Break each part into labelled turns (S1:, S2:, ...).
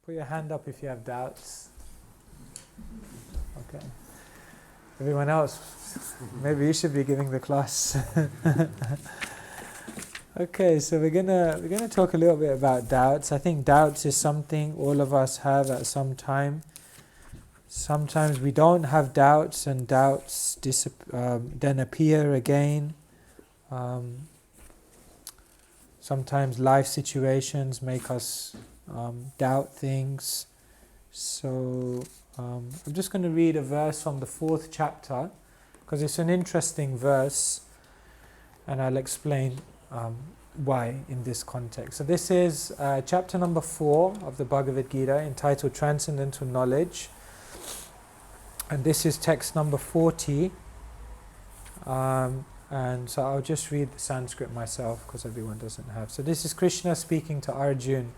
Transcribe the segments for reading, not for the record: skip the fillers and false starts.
S1: Put your hand up if you have doubts. Okay. Everyone else, maybe you should be giving the class. Okay, so we're gonna talk a little bit about doubts. I think doubts is something all of us have at some time. Sometimes we don't have doubts, and doubts then appear again. Sometimes life situations make us doubt things. So I'm just going to read a verse from the 4th chapter, because it's an interesting verse, and I'll explain why in this context. So this is chapter number 4 of the Bhagavad Gita, entitled Transcendental Knowledge, and this is text number 40. And so I'll just read the Sanskrit myself, because everyone doesn't have. So this is Krishna speaking to Arjun.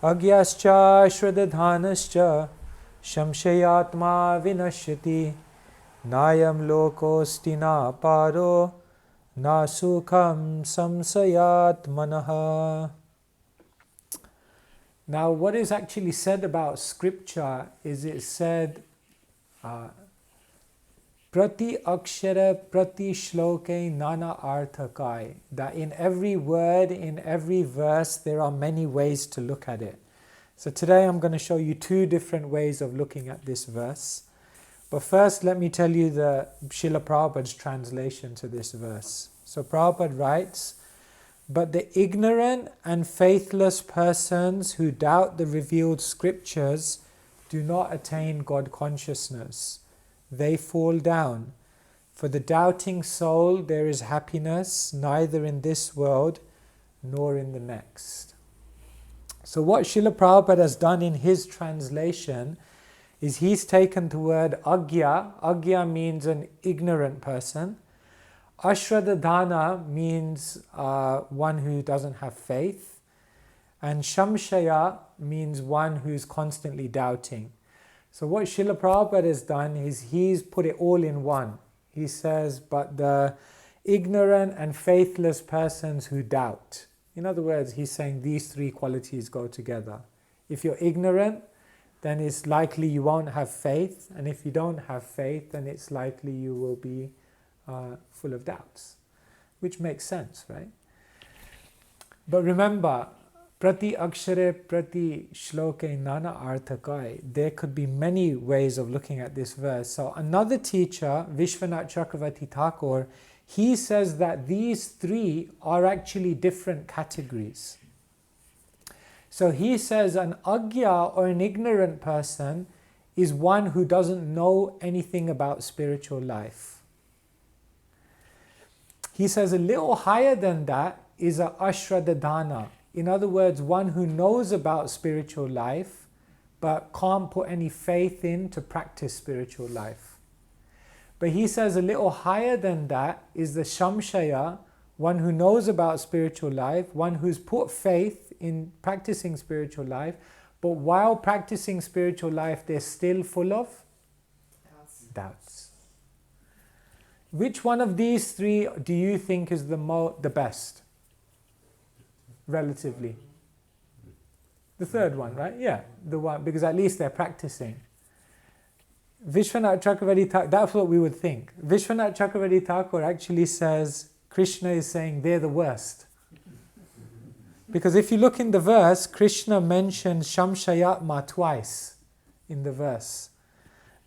S1: Agyascha shradadhanascha shamshayatma vinashyati nayam lokosti na paro na sukham samsayat manaha. Now, what is actually said about scripture is it said prati akshara prati shloke nana arthakai, that in every word, in every verse, there are many ways to look at it. So today I'm going to show you 2 different ways of looking at this verse. But first, let me tell you the Srila Prabhupada's translation to this verse. So Prabhupada writes, "But the ignorant and faithless persons who doubt the revealed scriptures do not attain God consciousness. They fall down. For the doubting soul there is happiness neither in this world nor in the next." So what Srila Prabhupada has done in his translation is he's taken the word agya. Agya means an ignorant person. Ashradadhana means one who doesn't have faith. And shamshaya means one who's constantly doubting. So what Srila Prabhupada has done is he's put it all in one. He says, but the ignorant and faithless persons who doubt. In other words, he's saying these 3 qualities go together. If you're ignorant, then it's likely you won't have faith. And if you don't have faith, then it's likely you will be full of doubts. Which makes sense, right? But remember, prati akshare prati shloke nana arthakai. There could be many ways of looking at this verse. So another teacher, Vishwanath Chakravarti Thakur, he says that these 3 are actually different categories. So he says an agya, or an ignorant person, is one who doesn't know anything about spiritual life. He says a little higher than that is a ashradadhana. In other words, one who knows about spiritual life but can't put any faith in to practice spiritual life. But he says a little higher than that is the shamshaya, one who knows about spiritual life, one who's put faith in practicing spiritual life, but while practicing spiritual life, they're still full of doubts. Which one of these 3 do you think is the best? Relatively. The 3rd one, right? Yeah, the one, because at least they're practicing. Vishwanath Chakravarti Thakur, that's what we would think. Vishwanath Chakravarti Thakur actually says Krishna is saying they're the worst. Because if you look in the verse, Krishna mentions Shamshayatma twice in the verse.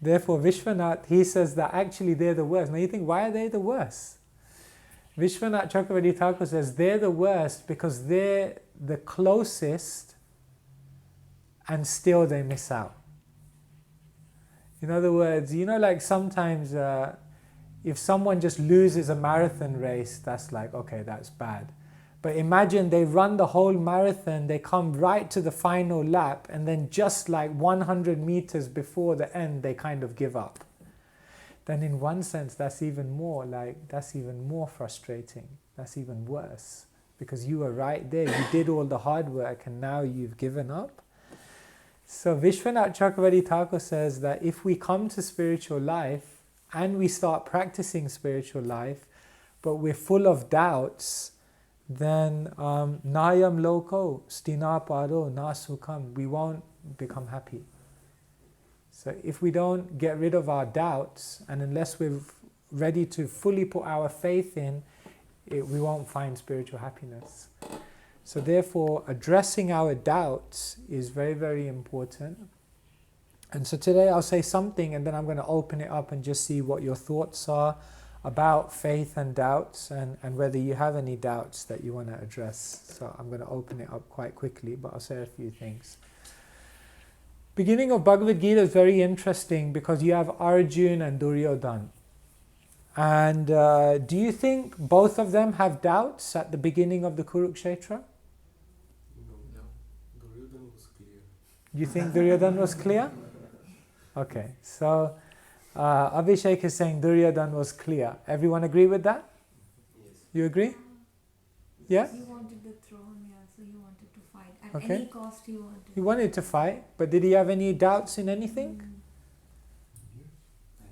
S1: Therefore, Vishwanath, he says that actually they're the worst. Now you think, why are they the worst? Vishwanath Chakravarti Thakur says they're the worst because they're the closest and still they miss out. In other words, like sometimes if someone just loses a marathon race, that's like, okay, that's bad. But imagine they run the whole marathon, they come right to the final lap, and then just like 100 meters before the end, they kind of give up. Then in one sense, that's even more frustrating. That's even worse. Because you were right there, you did all the hard work, and now you've given up. So Vishwanath Chakravarti Thakur says that if we come to spiritual life and we start practicing spiritual life, but we're full of doubts, then nayam loko stinapado na sukham, we won't become happy. So if we don't get rid of our doubts, and unless we're ready to fully put our faith in, we won't find spiritual happiness. So therefore, addressing our doubts is very, very important. And so today I'll say something, and then I'm going to open it up and just see what your thoughts are about faith and doubts, and whether you have any doubts that you want to address. So I'm going to open it up quite quickly, but I'll say a few things. Beginning of Bhagavad Gita is very interesting because you have Arjun and Duryodhana. And do you think both of them have doubts at the beginning of the Kurukshetra?
S2: No. Duryodhana was clear.
S1: You think Duryodhana was clear? Okay, so Abhishek is saying Duryodhana was clear. Everyone agree with that?
S2: Yes.
S1: You agree? Yeah?
S3: He wanted the throne, yeah, so he wanted to fight. At
S1: Okay.
S3: any cost he wanted.
S1: He wanted to fight, but did he have any doubts in anything?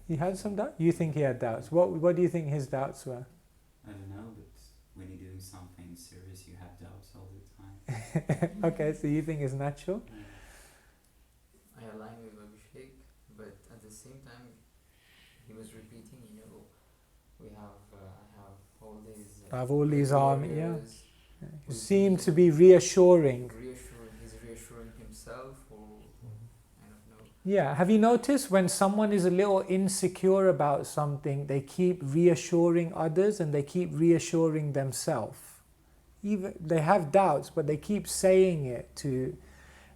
S1: He had some doubts? You think he had doubts? What do you think his doubts were?
S4: I don't know, but when you're doing something serious, you have doubts all the time.
S1: Okay, so you think it's natural?
S2: I align with Abhishek, but at the same time, he was repeating, we have, I have all these
S1: army, yeah.
S2: warriors
S1: He seemed to be reassuring.
S2: He's reassuring himself, or I don't know.
S1: Yeah, have you noticed when someone is a little insecure about something, they keep reassuring others and they keep reassuring themselves? Even they have doubts, but they keep saying it to,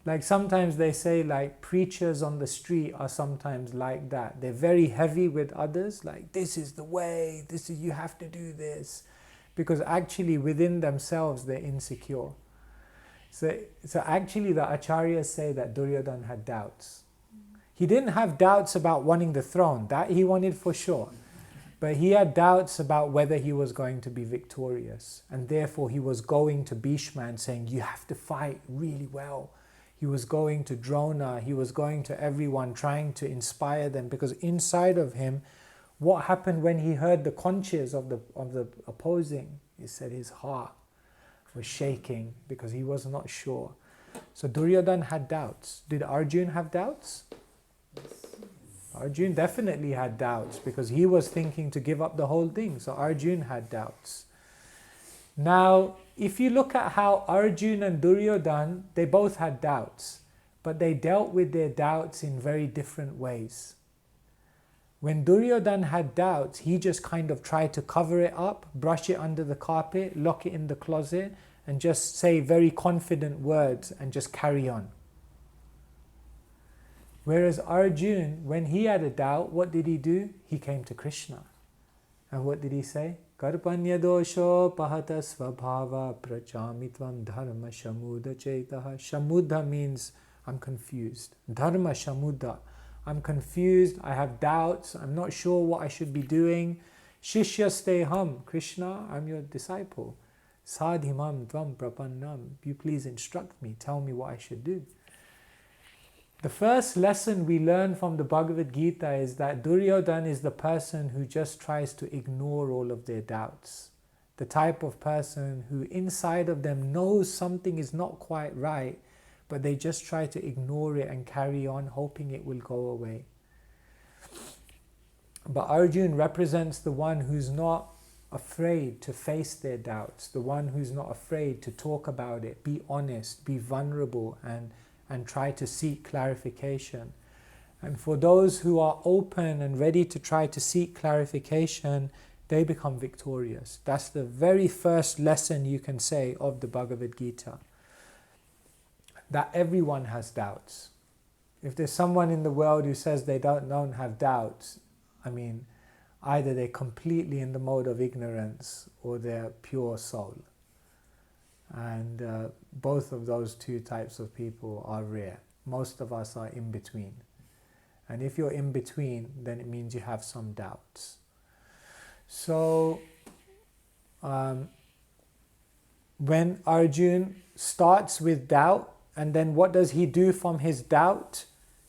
S1: like sometimes they say, like preachers on the street are sometimes like that. They're very heavy with others, like this is the way, you have to do this, because actually within themselves they're insecure. So actually the acharyas say that Duryodhana had doubts. He didn't have doubts about wanting the throne, that he wanted for sure. But he had doubts about whether he was going to be victorious. And therefore he was going to Bhishma and saying, you have to fight really well. He was going to Drona, he was going to everyone, trying to inspire them. Because inside of him, what happened when he heard the conches of the opposing? He said his heart was shaking because he was not sure. So Duryodhana had doubts. Did Arjun have doubts? Arjun definitely had doubts because he was thinking to give up the whole thing. So Arjun had doubts. Now, if you look at how Arjun and Duryodhana, they both had doubts, but they dealt with their doubts in very different ways. When Duryodhana had doubts, he just kind of tried to cover it up, brush it under the carpet, lock it in the closet, and just say very confident words and just carry on. Whereas Arjun, when he had a doubt, what did he do? He came to Krishna. And what did he say? Karpanya dosho pahata svabhava prachamitvam dharma shamuddha chetaha. Shamuddha means I'm confused. Dharma shamuddha. I'm confused, I have doubts, I'm not sure what I should be doing. Shishyasteham, Krishna, I'm your disciple. Sadhimam tvam prapannam. You please instruct me, tell me what I should do. The first lesson we learn from the Bhagavad Gita is that Duryodhana is the person who just tries to ignore all of their doubts. The type of person who inside of them knows something is not quite right, but they just try to ignore it and carry on, hoping it will go away. But Arjun represents the one who's not afraid to face their doubts, the one who's not afraid to talk about it, be honest, be vulnerable, and try to seek clarification. And for those who are open and ready to try to seek clarification, they become victorious. That's the very first lesson you can say of the Bhagavad Gita. That everyone has doubts. If there's someone in the world who says they don't have doubts, I mean, either they're completely in the mode of ignorance or they're pure soul. And both of those two types of people are rare. Most of us are in between. And if you're in between, then it means you have some doubts. So, when Arjun starts with doubt, and then what does he do from his doubt?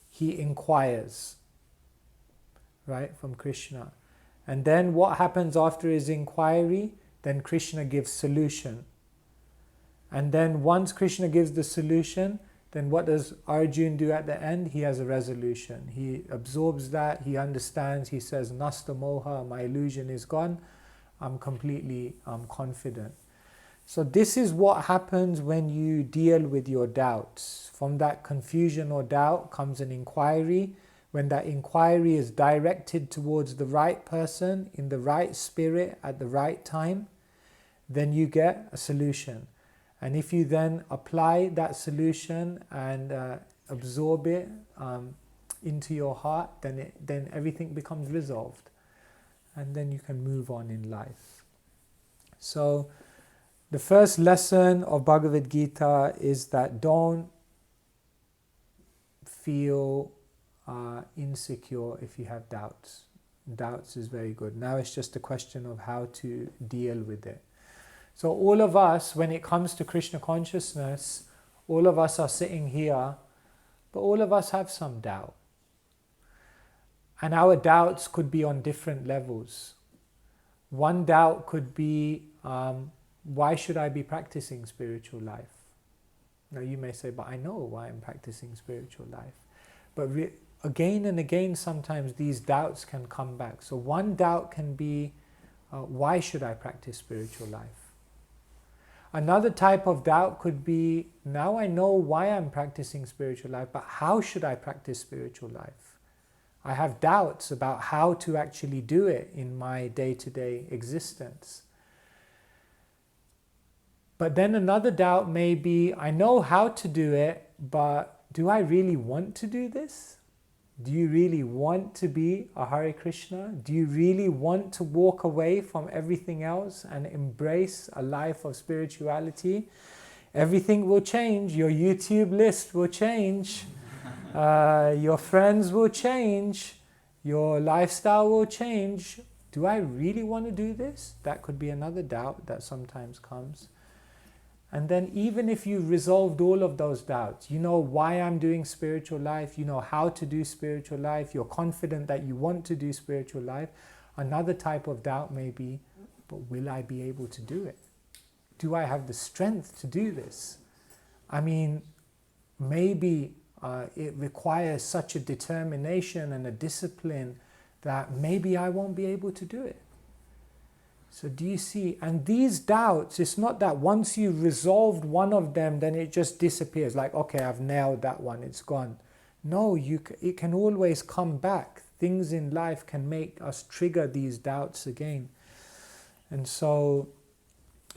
S1: He inquires, right, from Krishna. And then what happens after his inquiry? Then Krishna gives solution. And then once Krishna gives the solution, then what does Arjun do at the end? He has a resolution. He absorbs that, he understands, he says, Nasta Moha, my illusion is gone, I'm completely confident. So this is what happens when you deal with your doubts. From that confusion or doubt comes an inquiry. When that inquiry is directed towards the right person, in the right spirit, at the right time, then you get a solution. And if you then apply that solution and absorb it into your heart, then everything becomes resolved. And then you can move on in life. So the first lesson of Bhagavad Gita is that don't feel insecure if you have doubts. Doubts is very good. Now it's just a question of how to deal with it. So all of us, when it comes to Krishna consciousness, all of us are sitting here, but all of us have some doubt. And our doubts could be on different levels. One doubt could be, why should I be practicing spiritual life? Now you may say, but I know why I'm practicing spiritual life. But again and again, sometimes these doubts can come back. So one doubt can be, why should I practice spiritual life? Another type of doubt could be, now I know why I'm practicing spiritual life, but how should I practice spiritual life? I have doubts about how to actually do it in my day-to-day existence. But then another doubt may be, I know how to do it, but do I really want to do this? Do you really want to be a Hare Krishna? Do you really want to walk away from everything else and embrace a life of spirituality? Everything will change. Your YouTube list will change. Your friends will change. Your lifestyle will change. Do I really want to do this? That could be another doubt that sometimes comes. And then even if you resolved all of those doubts, you know why I'm doing spiritual life, you know how to do spiritual life, you're confident that you want to do spiritual life, another type of doubt may be, but will I be able to do it? Do I have the strength to do this? I mean, maybe it requires such a determination and a discipline that maybe I won't be able to do it. So do you see? And these doubts, it's not that once you've resolved one of them, then it just disappears. Like, okay, I've nailed that one, it's gone. No, it can always come back. Things in life can make us trigger these doubts again. And so,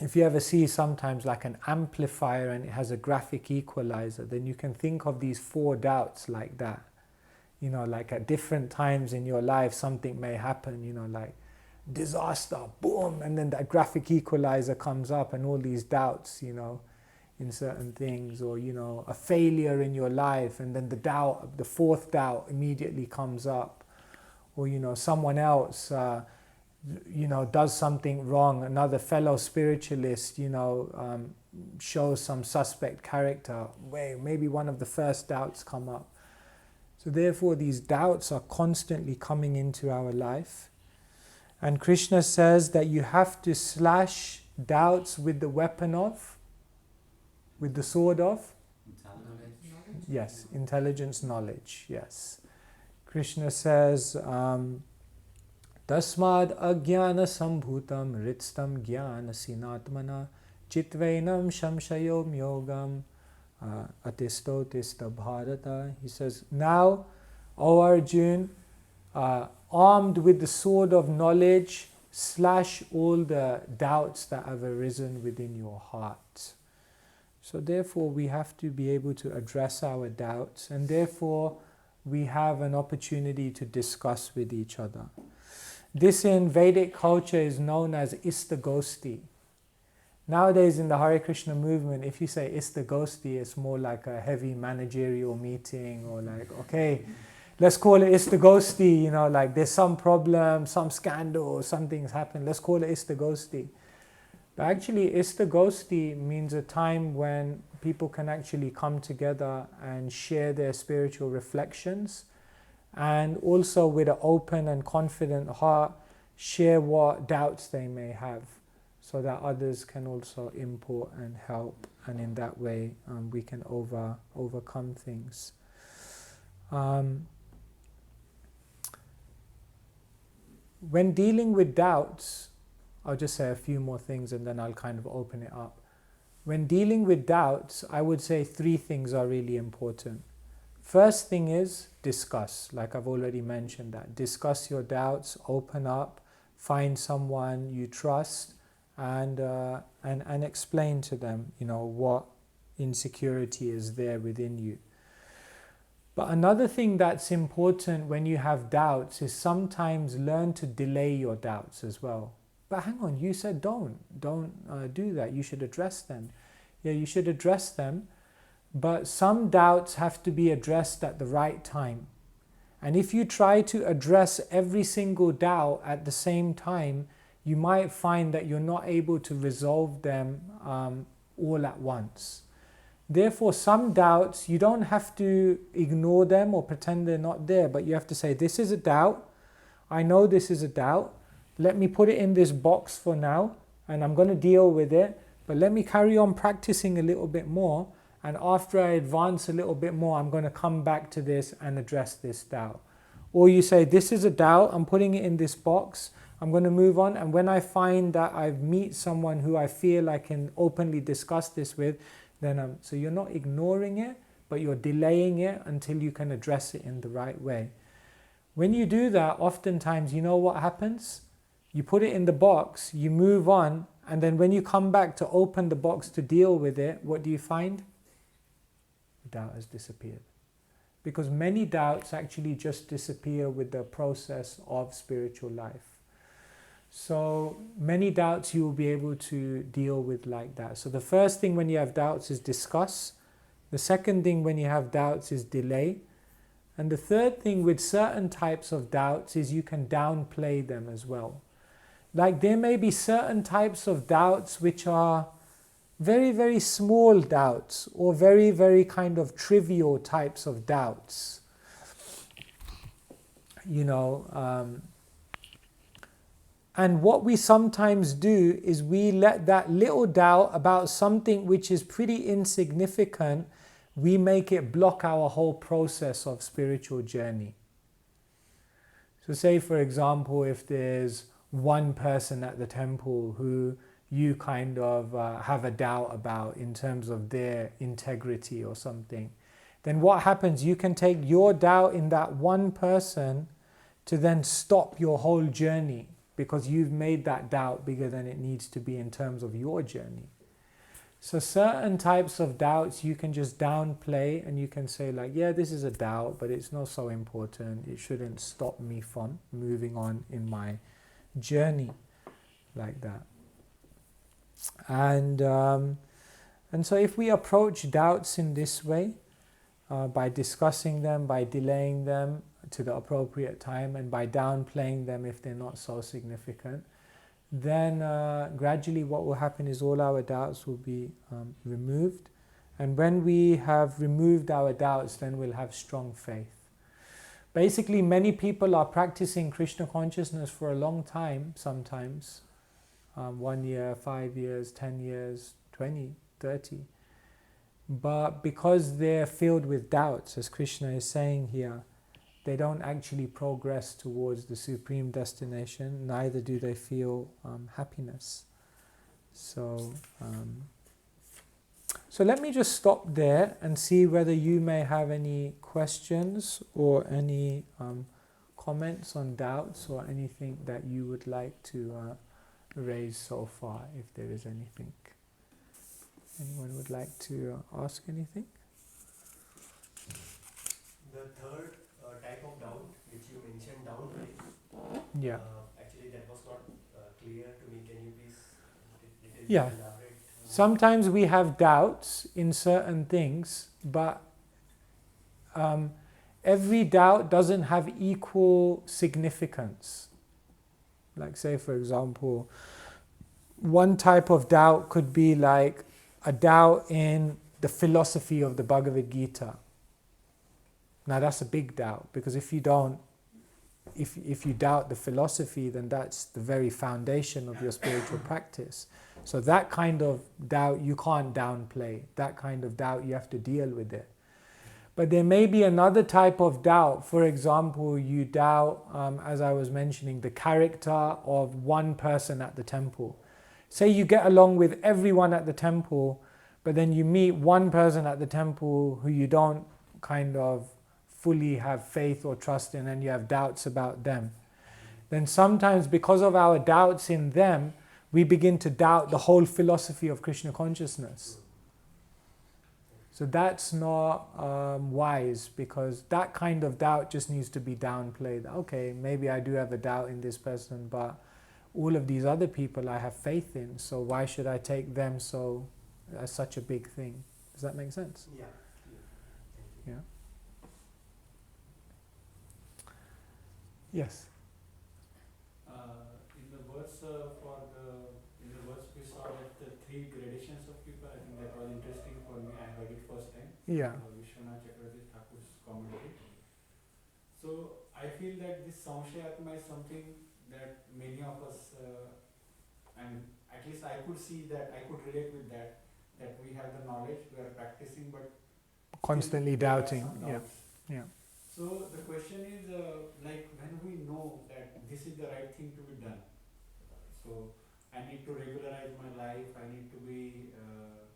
S1: if you ever see sometimes like an amplifier and it has a graphic equalizer, then you can think of these 4 doubts like that. You know, like at different times in your life, something may happen, you know, like disaster, boom, and then that graphic equalizer comes up and all these doubts, you know, in certain things, or, you know, a failure in your life and then the doubt, the 4th doubt immediately comes up, or, you know, someone else, you know, does something wrong, another fellow spiritualist, you know, shows some suspect character, maybe one of the first doubts come up. So therefore these doubts are constantly coming into our life. And Krishna says that you have to slash doubts with the weapon of, with the sword of?
S4: Intelligence.
S1: Yes, intelligence, knowledge, yes. Krishna says, Tasmad ajnana sambhutam ritstam jnana sinatmana chitvainam shamshayom yogam atisto tista bharata. He says, now, O Arjun, armed with the sword of knowledge, slash all the doubts that have arisen within your heart. So therefore we have to be able to address our doubts, and therefore we have an opportunity to discuss with each other. This in Vedic culture is known as Istagosti. Nowadays in the Hare Krishna movement, if you say Istagosti, it's more like a heavy managerial meeting, or like, okay, let's call it Istagosti, you know, like there's some problem, some scandal, something's happened, let's call it Istagosti. But actually Istagosti means a time when people can actually come together and share their spiritual reflections, and also with an open and confident heart share what doubts they may have. so that others can also import and help, and in that way we can overcome things. When dealing with doubts, I'll just say a few more things and then I'll kind of open it up. When dealing with doubts, I would say 3 things are really important. First thing is discuss, like I've already mentioned that. Discuss your doubts, open up, find someone you trust, and explain to them, what insecurity is there within you. But another thing that's important when you have doubts is sometimes learn to delay your doubts as well. But hang on, you said don't do that. You should address them. Yeah, you should address them. But some doubts have to be addressed at the right time. And if you try to address every single doubt at the same time, you might find that you're not able to resolve them all at once. Therefore, some doubts, you don't have to ignore them or pretend they're not there, but you have to say, this is a doubt. I know this is a doubt. Let me put it in this box for now, and I'm going to deal with it. But let me carry on practicing a little bit more. And after I advance a little bit more, I'm going to come back to this and address this doubt. Or you say, this is a doubt, I'm putting it in this box, I'm going to move on. And when I find that I meet someone who I feel I can openly discuss this with, then so you're not ignoring it, but you're delaying it until you can address it in the right way. When you do that, oftentimes, you know what happens? You put it in the box, you move on, and then when you come back to open the box to deal with it, what do you find? The doubt has disappeared. Because many doubts actually just disappear with the process of spiritual life. So many doubts you will be able to deal with like that. So the first thing when you have doubts is discuss. The second thing when you have doubts is delay. And the third thing with certain types of doubts is you can downplay them as well. Like there may be certain types of doubts which are very, very small doubts or very, very kind of trivial types of doubts. And what we sometimes do is we let that little doubt about something which is pretty insignificant, we make it block our whole process of spiritual journey. So say for example, if there's one person at the temple who you kind of have a doubt about in terms of their integrity or something, then what happens? You can take your doubt in that one person to then stop your whole journey, because you've made that doubt bigger than it needs to be in terms of your journey. So certain types of doubts you can just downplay, and you can say like, yeah, this is a doubt, but it's not so important. It shouldn't stop me from moving on in my journey like that. And so if we approach doubts in this way, by discussing them, by delaying them to the appropriate time, and by downplaying them if they're not so significant, then gradually what will happen is all our doubts will be removed. And when we have removed our doubts, then we'll have strong faith. Basically, many people are practicing Krishna consciousness for a long time, sometimes. 1 year, 5 years, 10 years, 20, 30. But because they're filled with doubts, as Krishna is saying here, they don't actually progress towards the supreme destination, neither do they feel happiness. So let me just stop there and see whether you may have any questions or any comments on doubts or anything that you would like to raise so far, if there is anything. Anyone would like to ask anything?
S5: The third type of doubt, which you mentioned, downplay.
S1: Yeah.
S5: Actually, that was not clear to me. Can you please
S1: Yeah.
S5: elaborate?
S1: Sometimes we have doubts in certain things, but every doubt doesn't have equal significance. Like say, for example, one type of doubt could be like a doubt in the philosophy of the Bhagavad Gita. Now that's a big doubt, because if you don't if you doubt the philosophy, then that's the very foundation of your spiritual practice. So that kind of doubt you can't downplay. That kind of doubt you have to deal with it. But there may be another type of doubt. For example, you doubt, as I was mentioning, the character of one person at the temple. Say you get along with everyone at the temple, but then you meet one person at the temple who you don't kind of fully have faith or trust in, and you have doubts about them. Then sometimes, because of our doubts in them, we begin to doubt the whole philosophy of Krishna consciousness. So that's not wise, because that kind of doubt just needs to be downplayed. Okay, maybe I do have a doubt in this person, but all of these other people I have faith in, so why should I take them as such a big thing? Does that make sense?
S5: Yeah.
S1: Yeah. Yes.
S6: In the words we saw that the three gradations of people. I think that was interesting for me. I heard it first time.
S1: Yeah.
S6: Vishwanath Chakravarti Thakur's commentary. So I feel that this Samshayatma is something that many of us, and at least I could see that, I could relate with that we have the knowledge, we are practicing, but
S1: Constantly
S6: still there are
S1: doubting.
S6: some
S1: Yeah.
S6: doubts.
S1: Yeah.
S6: So the question is, like, when we know that this is the right thing to be done, so I need to regularize my life, I need to be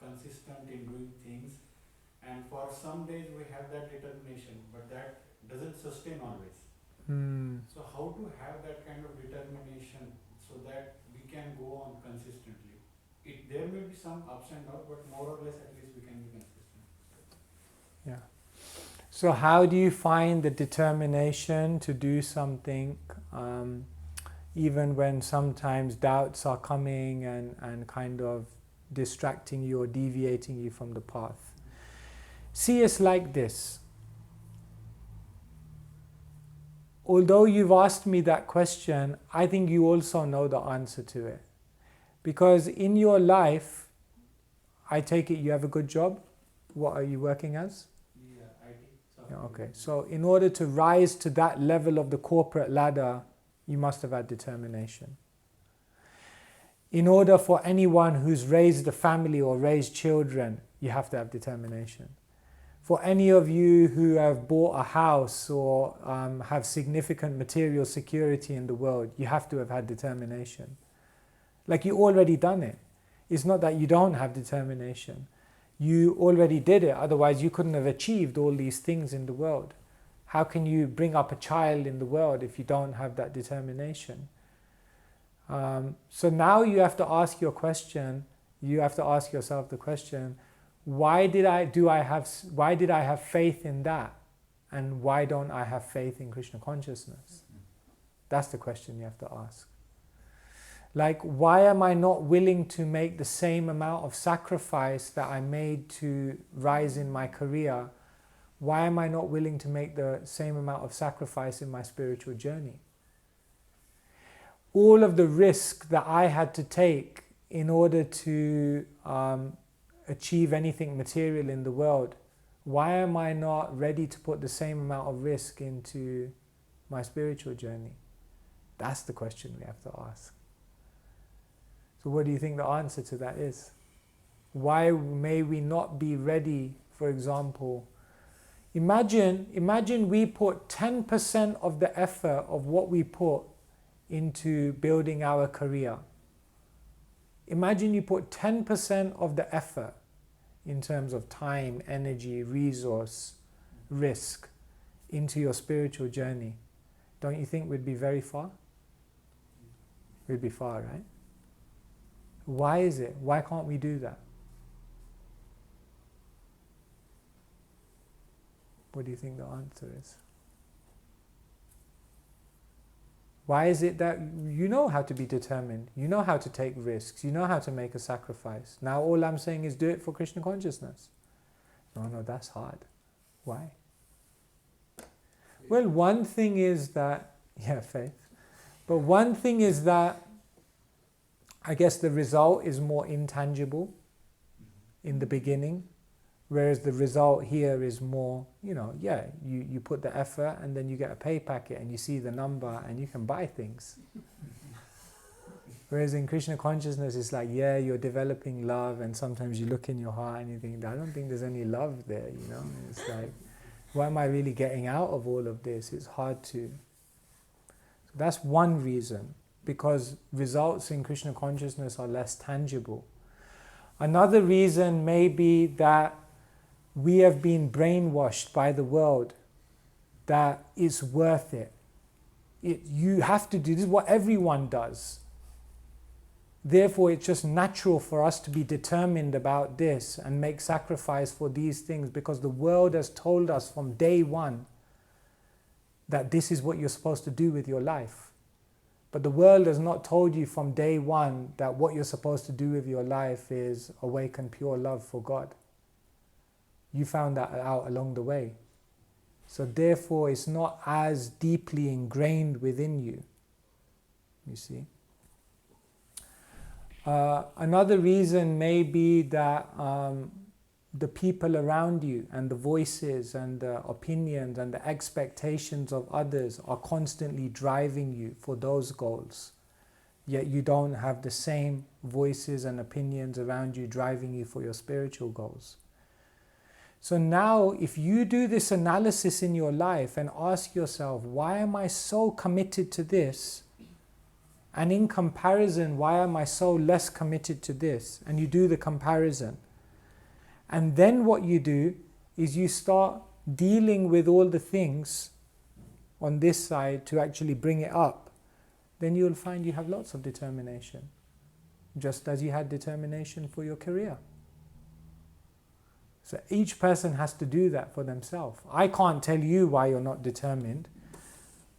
S6: consistent in doing things, and for some days we have that determination, but that doesn't sustain always. So how to have that kind of determination so that we can go on consistently? There may be some ups and downs, but more or less at least we can be consistent.
S1: Yeah. So how do you find the determination to do something even when sometimes doubts are coming and kind of distracting you or deviating you from the path? See, it's like this. Although you've asked me that question, I think you also know the answer to it. Because in your life, I take it you have a good job. What are you working as?
S6: Yeah, IT.
S1: Yeah, okay. So in order to rise to that level of the corporate ladder, you must have had determination. In order for anyone who's raised a family or raised children, you have to have determination. For any of you who have bought a house or have significant material security in the world, you have to have had determination. Like, you already done it. It's not that you don't have determination. You already did it, otherwise you couldn't have achieved all these things in the world. How can you bring up a child in the world if you don't have that determination? So now you have to ask your question, you have to ask yourself the question, why did I have faith in that? And why don't I have faith in Krishna consciousness? That's the question you have to ask. Like, why am I not willing to make the same amount of sacrifice that I made to rise in my career? Why am I not willing to make the same amount of sacrifice in my spiritual journey? All of the risk that I had to take in order to achieve anything material in the world, why am I not ready to put the same amount of risk into my spiritual journey? That's the question we have to ask. So what do you think the answer to that is? Why may we not be ready, for example? Imagine we put 10% of the effort of what we put into building our career. Imagine you put 10% of the effort in terms of time, energy, resource, risk into your spiritual journey. Don't you think we'd be very far? We'd be far, right? Why is it? Why can't we do that? What do you think the answer is? Why is it that you know how to be determined, you know how to take risks, you know how to make a sacrifice? Now all I'm saying is do it for Krishna consciousness. No, that's hard. Why? Well, one thing is that, faith. But one thing is that I guess the result is more intangible in the beginning. Whereas the result here is more, you put the effort and then you get a pay packet and you see the number and you can buy things. Whereas in Krishna consciousness, it's like, you're developing love, and sometimes you look in your heart and you think, I don't think there's any love there, It's like, what am I really getting out of all of this? It's hard to. So that's one reason, because results in Krishna consciousness are less tangible. Another reason may be that we have been brainwashed by the world that it's worth it. You have to do this, is what everyone does. Therefore, it's just natural for us to be determined about this and make sacrifice for these things, because the world has told us from day one that this is what you're supposed to do with your life. But the world has not told you from day one that what you're supposed to do with your life is awaken pure love for God. You found that out along the way. So therefore, it's not as deeply ingrained within you. You see? Another reason may be that the people around you and the voices and the opinions and the expectations of others are constantly driving you for those goals. Yet you don't have the same voices and opinions around you driving you for your spiritual goals. So now, if you do this analysis in your life and ask yourself, why am I so committed to this? And in comparison, why am I so less committed to this? And you do the comparison. And then what you do is you start dealing with all the things on this side to actually bring it up. Then you'll find you have lots of determination, just as you had determination for your career. So each person has to do that for themselves. I can't tell you why you're not determined,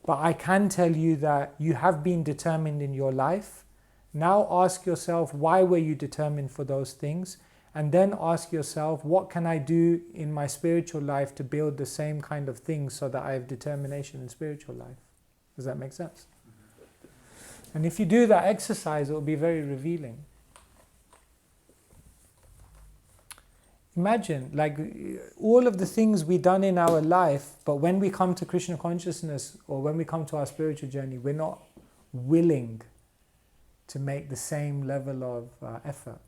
S1: but I can tell you that you have been determined in your life. Now ask yourself, why were you determined for those things? And then ask yourself, what can I do in my spiritual life to build the same kind of things so that I have determination in spiritual life? Does that make sense? And if you do that exercise, it will be very revealing. Imagine, like, all of the things we've done in our life, but when we come to Krishna consciousness or when we come to our spiritual journey, we're not willing to make the same level of effort.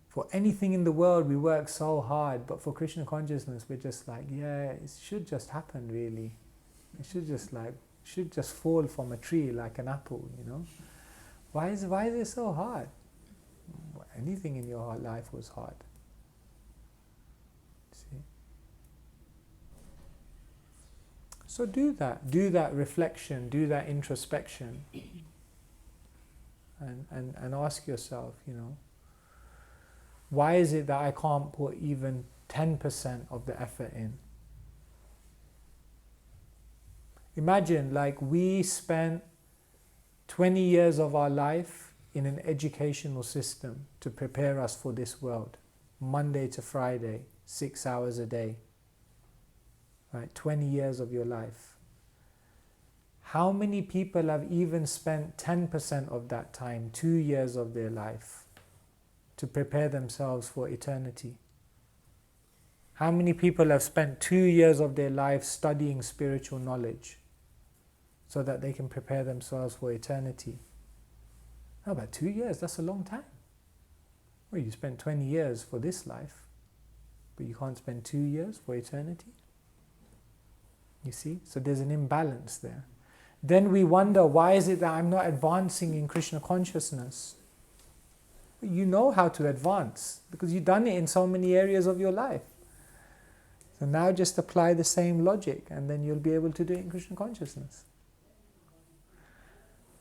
S1: For anything in the world, we work so hard, but for Krishna consciousness, we're just like, it should just happen, really. It should just fall from a tree like an apple, Why is it so hard? Anything in your life was hard. See? So do that reflection, do that introspection, and ask yourself, why is it that I can't put even 10% of the effort in? Imagine, like, we spent 20 years of our life in an educational system to prepare us for this world, Monday to Friday, 6 hours a day, right? 20 years of your life. How many people have even spent 10% of that time, 2 years of their life, to prepare themselves for eternity? How many people have spent 2 years of their life studying spiritual knowledge so that they can prepare themselves for eternity? How about 2 years? That's a long time. Well, you spent 20 years for this life, but you can't spend 2 years for eternity. You see? So there's an imbalance there. Then we wonder, why is it that I'm not advancing in Krishna consciousness? You know how to advance because you've done it in so many areas of your life. So now just apply the same logic and then you'll be able to do it in Krishna consciousness.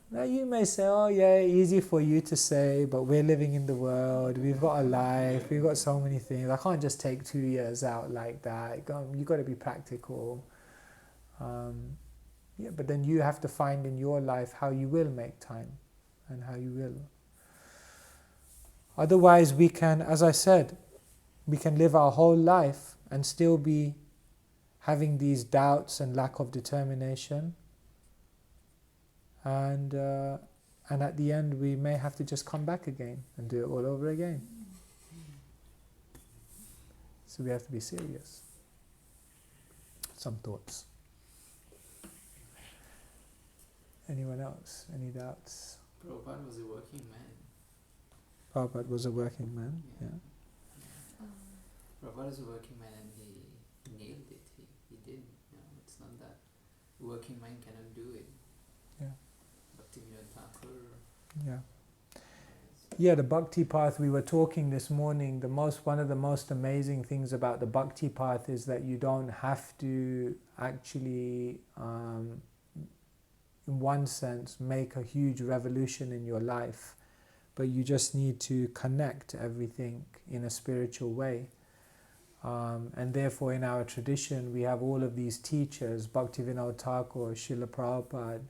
S1: Now you may say, easy for you to say, but we're living in the world, we've got a life, we've got so many things. I can't just take 2 years out like that. You've got to be practical. But then you have to find in your life how you will make time and how you will. Otherwise we can, as I said, we can live our whole life and still be having these doubts and lack of determination. And at the end we may have to just come back again and do it all over again. So we have to be serious. Some thoughts. Anyone else? Any doubts?
S2: Prabhupada was a working man.
S1: Prabhupada was a working man, yeah.
S2: Prabhupada is a working man and he nailed it. He did. It's not that working man cannot do it.
S1: Yeah.
S2: Bhaktivinoda Thakur.
S1: Yeah. Yeah, the bhakti path, we were talking this morning, one of the most amazing things about the bhakti path is that you don't have to actually, in one sense, make a huge revolution in your life, but you just need to connect everything in a spiritual way. And therefore in our tradition we have all of these teachers, Bhaktivinoda Thakur, Srila Prabhupada,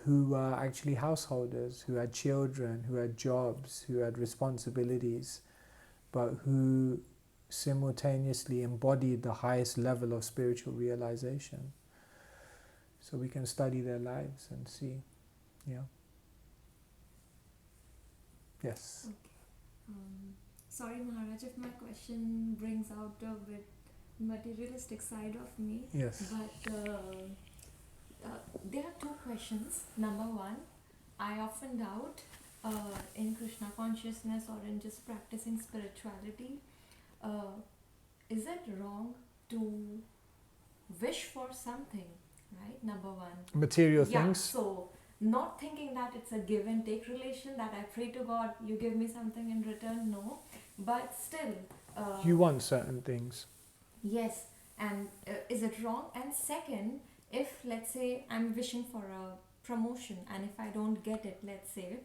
S1: who were actually householders, who had children, who had jobs, who had responsibilities, but who simultaneously embodied the highest level of spiritual realization. So we can study their lives and see. Yeah. Yes.
S3: Okay. Sorry, Maharaj, if my question brings out a bit materialistic side of me.
S1: Yes.
S3: But there are two questions. Number one, I often doubt in Krishna consciousness or in just practicing spirituality, is it wrong to wish for something, right? Number one.
S1: Material
S3: Yeah,
S1: things?
S3: so not thinking that it's a give and take relation, that I pray to God, you give me something in return, no. But still...
S1: you want certain things.
S3: Yes, and is it wrong? And second, if let's say I'm wishing for a promotion and if I don't get it, let's say,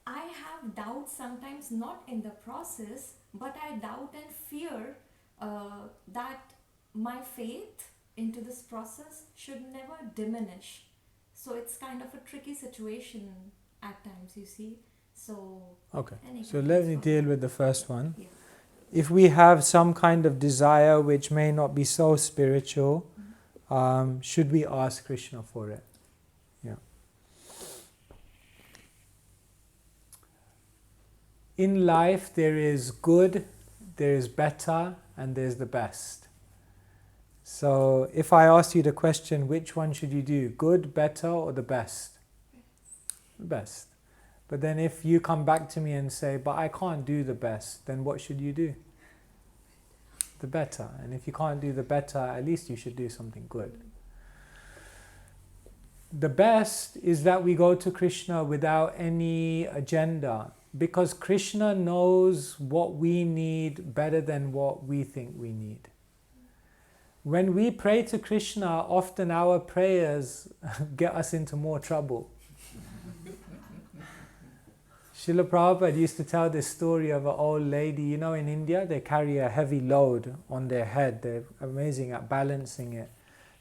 S3: I have doubts sometimes, not in the process, but I doubt and fear that my faith into this process should never diminish. So it's kind of a tricky situation at times, you see. So,
S1: Okay,
S3: anyway,
S1: so let me deal with the first one.
S3: Yeah.
S1: If we have some kind of desire which may not be so spiritual, should we ask Krishna for it? Yeah. In life there is good, there is better, and there's the best. So if I ask you the question, which one should you do? Good, better, or the best? The best. But then if you come back to me and say, but I can't do the best, then what should you do? The better. And if you can't do the better, at least you should do something good. The best is that we go to Krishna without any agenda, because Krishna knows what we need better than what we think we need. When we pray to Krishna, often our prayers get us into more trouble. Srila Prabhupada used to tell this story of an old lady. You know, in India, they carry a heavy load on their head. They're amazing at balancing it.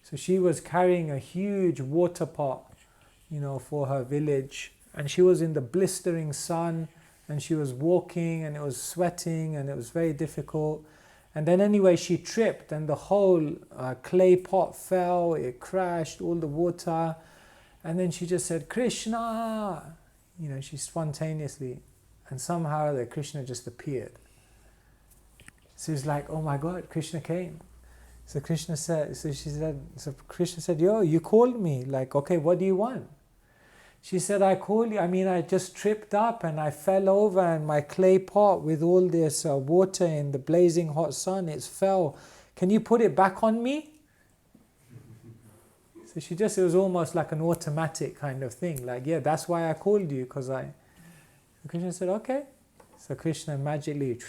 S1: So she was carrying a huge water pot, for her village. And she was in the blistering sun, and she was walking, and it was sweating, and it was very difficult. And then anyway, she tripped, and the whole clay pot fell, it crashed, all the water. And then she just said, Krishna! She spontaneously, and somehow the Krishna just appeared. So it's like, oh my God, Krishna came. So Krishna said, Krishna said, yo, you called me. Like, okay, what do you want? She said, I called you. I just tripped up and I fell over, and my clay pot with all this water in the blazing hot sun, it fell. Can you put it back on me? So it was almost like an automatic kind of thing. Like, yeah, that's why I called you, because Krishna said, okay. So Krishna magically,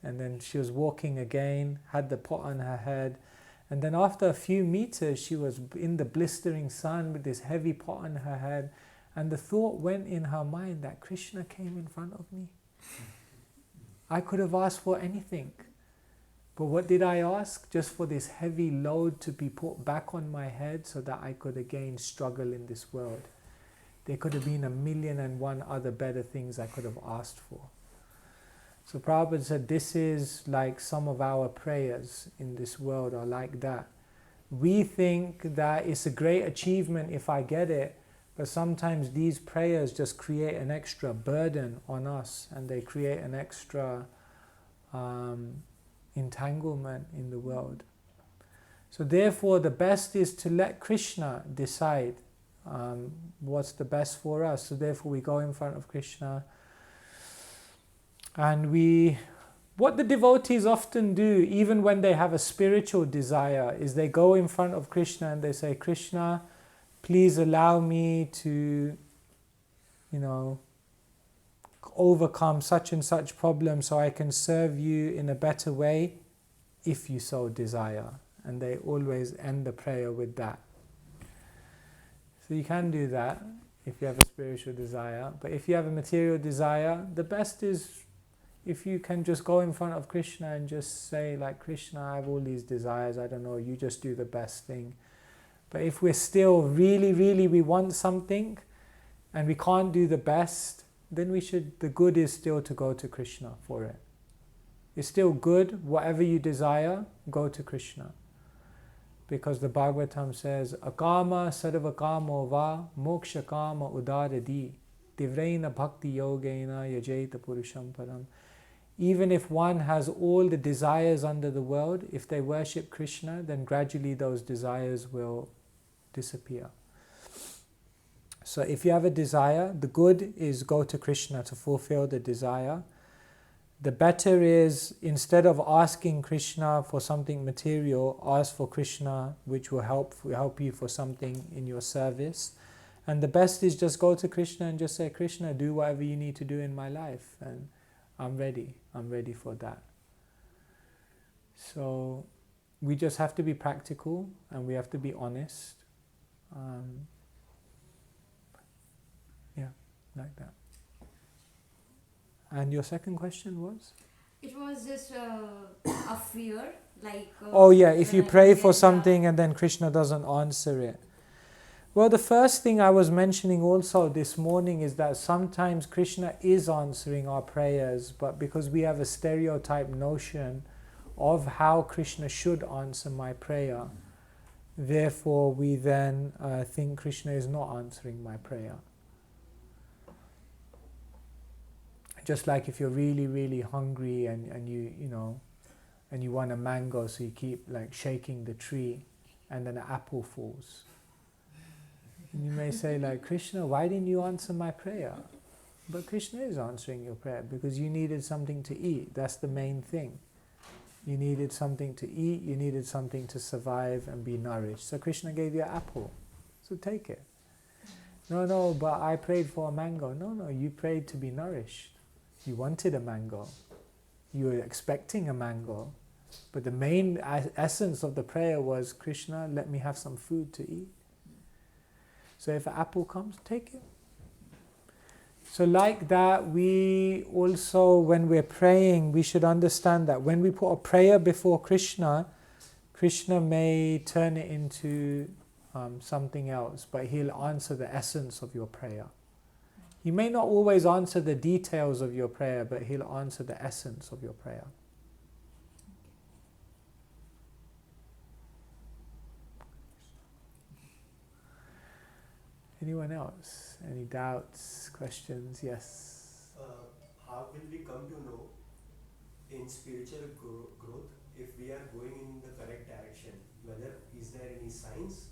S1: and then she was walking again, had the pot on her head. And then after a few meters, she was in the blistering sun with this heavy pot on her head. And the thought went in her mind that Krishna came in front of me. I could have asked for anything. But what did I ask? Just for this heavy load to be put back on my head so that I could again struggle in this world. There could have been 1,000,001 other better things I could have asked for. So Prabhupada said, this is like some of our prayers in this world are like that. We think that it's a great achievement if I get it, but sometimes these prayers just create an extra burden on us, and they create an extra entanglement in the world. So therefore the best is to let Krishna decide what's the best for us. So therefore we go in front of Krishna, and what the devotees often do, even when they have a spiritual desire, is they go in front of Krishna and they say, Krishna, please allow me to, overcome such and such problem so I can serve you in a better way if you so desire. And they always end the prayer with that. So you can do that if you have a spiritual desire. But if you have a material desire, the best is if you can just go in front of Krishna and just say, like, Krishna, I have all these desires, I don't know, you just do the best thing. But if we're still really, we want something and we can't do the best, then the good is still to go to Krishna for it. It's still good, whatever you desire, go to Krishna. Because the Bhagavatam says, Akama sarvakamo va moksha kama udaradi divreina bhakti yogena yajeta purusham param. Even if one has all the desires under the world, if they worship Krishna, then gradually those desires will disappear. So if you have a desire, the good is go to Krishna to fulfill the desire. The better is, instead of asking Krishna for something material, ask for Krishna which will help you for something in your service. And the best is just go to Krishna and just say, Krishna, do whatever you need to do in my life, and I'm ready for that. So we just have to be practical and we have to be honest. Like that. And your second question was?
S3: It was just a fear, like...
S1: if you pray for something and then Krishna doesn't answer it. Well, the first thing I was mentioning also this morning is that sometimes Krishna is answering our prayers, but because we have a stereotype notion of how Krishna should answer my prayer, therefore we then think Krishna is not answering my prayer. Just like if you're really hungry and you want a mango, so you keep like shaking the tree and then an apple falls. And you may say like, Krishna, why didn't you answer my prayer? But Krishna is answering your prayer because you needed something to eat. That's the main thing. You needed something to eat, you needed something to survive and be nourished. So Krishna gave you an apple, so take it. No, but I prayed for a mango. No, you prayed to be nourished. You wanted a mango. You were expecting a mango. But the main essence of the prayer was, Krishna, let me have some food to eat. So if an apple comes, take it. So like that, we also, when we're praying, we should understand that when we put a prayer before Krishna, Krishna may turn it into something else, but he'll answer the essence of your prayer. He may not always answer the details of your prayer, but he'll answer the essence of your prayer. Anyone else? Any doubts, questions? Yes?
S5: How will we come to know in spiritual growth if we are going in the correct direction? Whether is there any signs,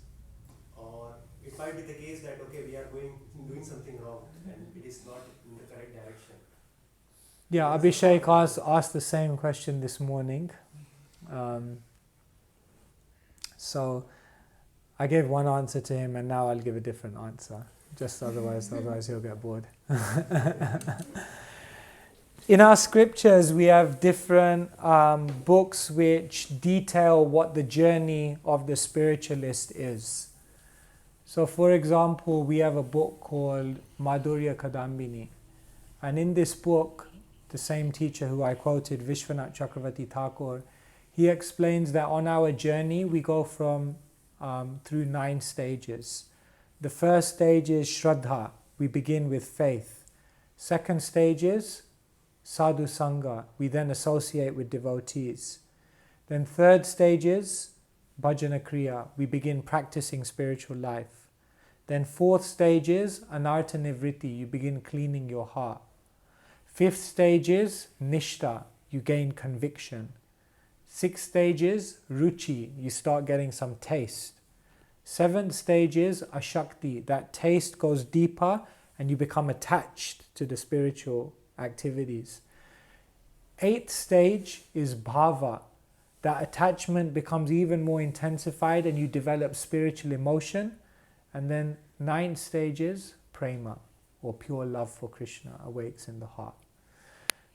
S5: or it might be the case that we are doing something wrong and it is not in the correct direction.
S1: Yeah, Abhishek asked the same question this morning. So I gave one answer to him and now I'll give a different answer. Just otherwise he'll get bored. In our scriptures we have different books which detail what the journey of the spiritualist is. So for example, we have a book called Madhurya Kadambini. And in this book, the same teacher who I quoted, Vishwanath Chakravarti Thakur, he explains that on our journey we go from through 9 stages. The first stage is Shraddha. We begin with faith. Second stage is Sadhu Sangha. We then associate with devotees. Then third stage is Bhajana Kriya. We begin practicing spiritual life. Then fourth stage is Anartha Nivritti. You begin cleaning your heart. Fifth stage is Nishta. you gain conviction. 6 stages, ruchi, you start getting some taste. 7th stage is ashakti, that taste goes deeper and you become attached to the spiritual activities. 8th stage is bhava, that attachment becomes even more intensified and you develop spiritual emotion. And then 9th stage is prema, or pure love for Krishna awakes in the heart.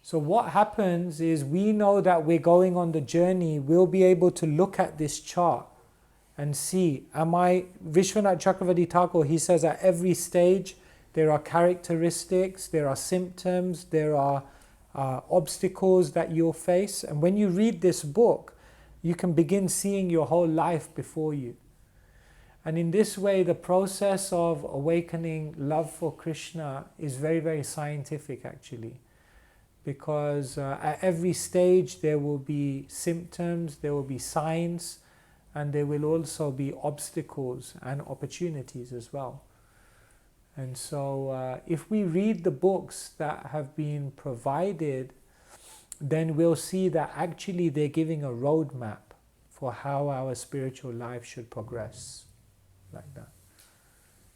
S1: So what happens is, we know that we're going on the journey, we'll be able to look at this chart and see, Vishwanath Chakravarti Thakur, he says at every stage there are characteristics, there are symptoms, there are obstacles that you'll face. And when you read this book, you can begin seeing your whole life before you. And in this way, the process of awakening love for Krishna is very, very scientific actually. Because at every stage there will be symptoms, there will be signs, and there will also be obstacles and opportunities as well. And so if we read the books that have been provided, then we'll see that actually they're giving a roadmap for how our spiritual life should progress, like that.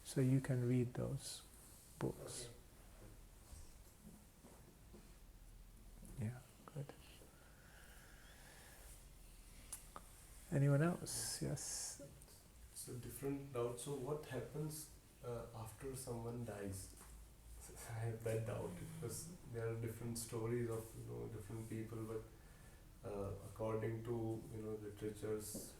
S1: So you can read those books. Yeah, good. Anyone else? Yes.
S5: So different doubt. So what happens after someone dies? I have that doubt because there are different stories of different people, but according to literatures,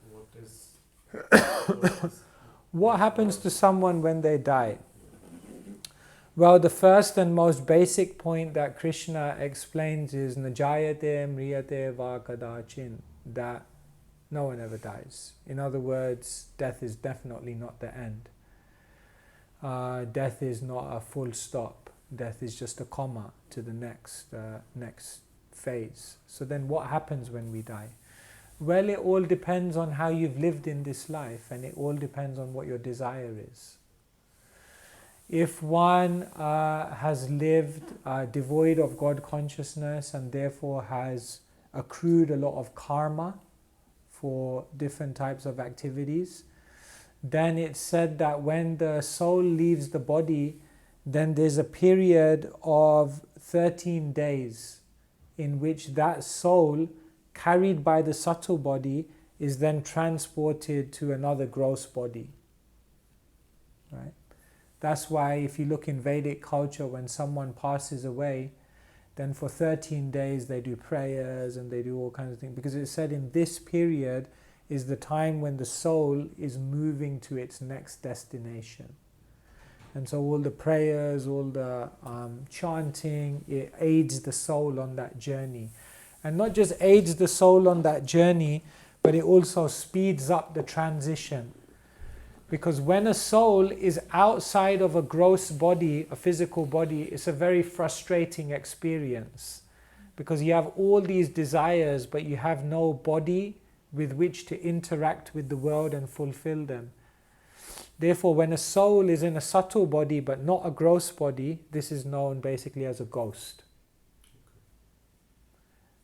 S1: what happens to someone when they die? Well, the first and most basic point that Krishna explains is Najayate mriyate va kadachin, that no one ever dies. In other words, death is definitely not the end. Death is not a full stop. Death is just a comma to the next phase. So then what happens when we die? Well, it all depends on how you've lived in this life, and it all depends on what your desire is. If one has lived devoid of God consciousness and therefore has accrued a lot of karma for different types of activities, then it's said that when the soul leaves the body, then there's a period of 13 days in which that soul, carried by the subtle body, is then transported to another gross body. Right? That's why if you look in Vedic culture, when someone passes away, then for 13 days they do prayers and they do all kinds of things, because it's said in this period is the time when the soul is moving to its next destination. And so all the prayers, all the chanting, it aids the soul on that journey. And not just aids the soul on that journey, but it also speeds up the transition. Because when a soul is outside of a gross body, a physical body, it's a very frustrating experience. Because you have all these desires, but you have no body with which to interact with the world and fulfill them. Therefore, when a soul is in a subtle body but not a gross body, this is known basically as a ghost.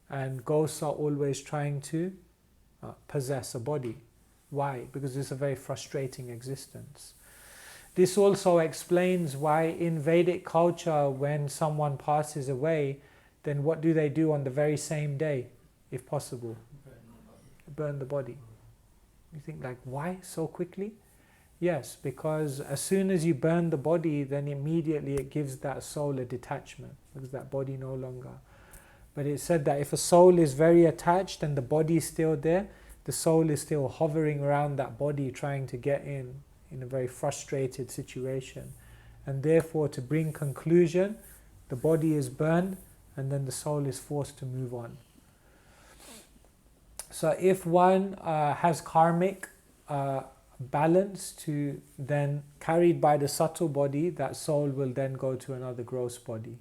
S1: And ghosts are always trying to possess a body. Why? Because it's a very frustrating existence. This also explains why in Vedic culture, when someone passes away, then what do they do on the very same day, if possible? Burn the body. You think like, why so quickly? Yes, because as soon as you burn the body, then immediately it gives that soul a detachment, because that body no longer. But it said that if a soul is very attached and the body is still there, the soul is still hovering around that body trying to get in a very frustrated situation. And therefore, to bring conclusion, the body is burned and then the soul is forced to move on. So if one has karmic balance to then carried by the subtle body, that soul will then go to another gross body.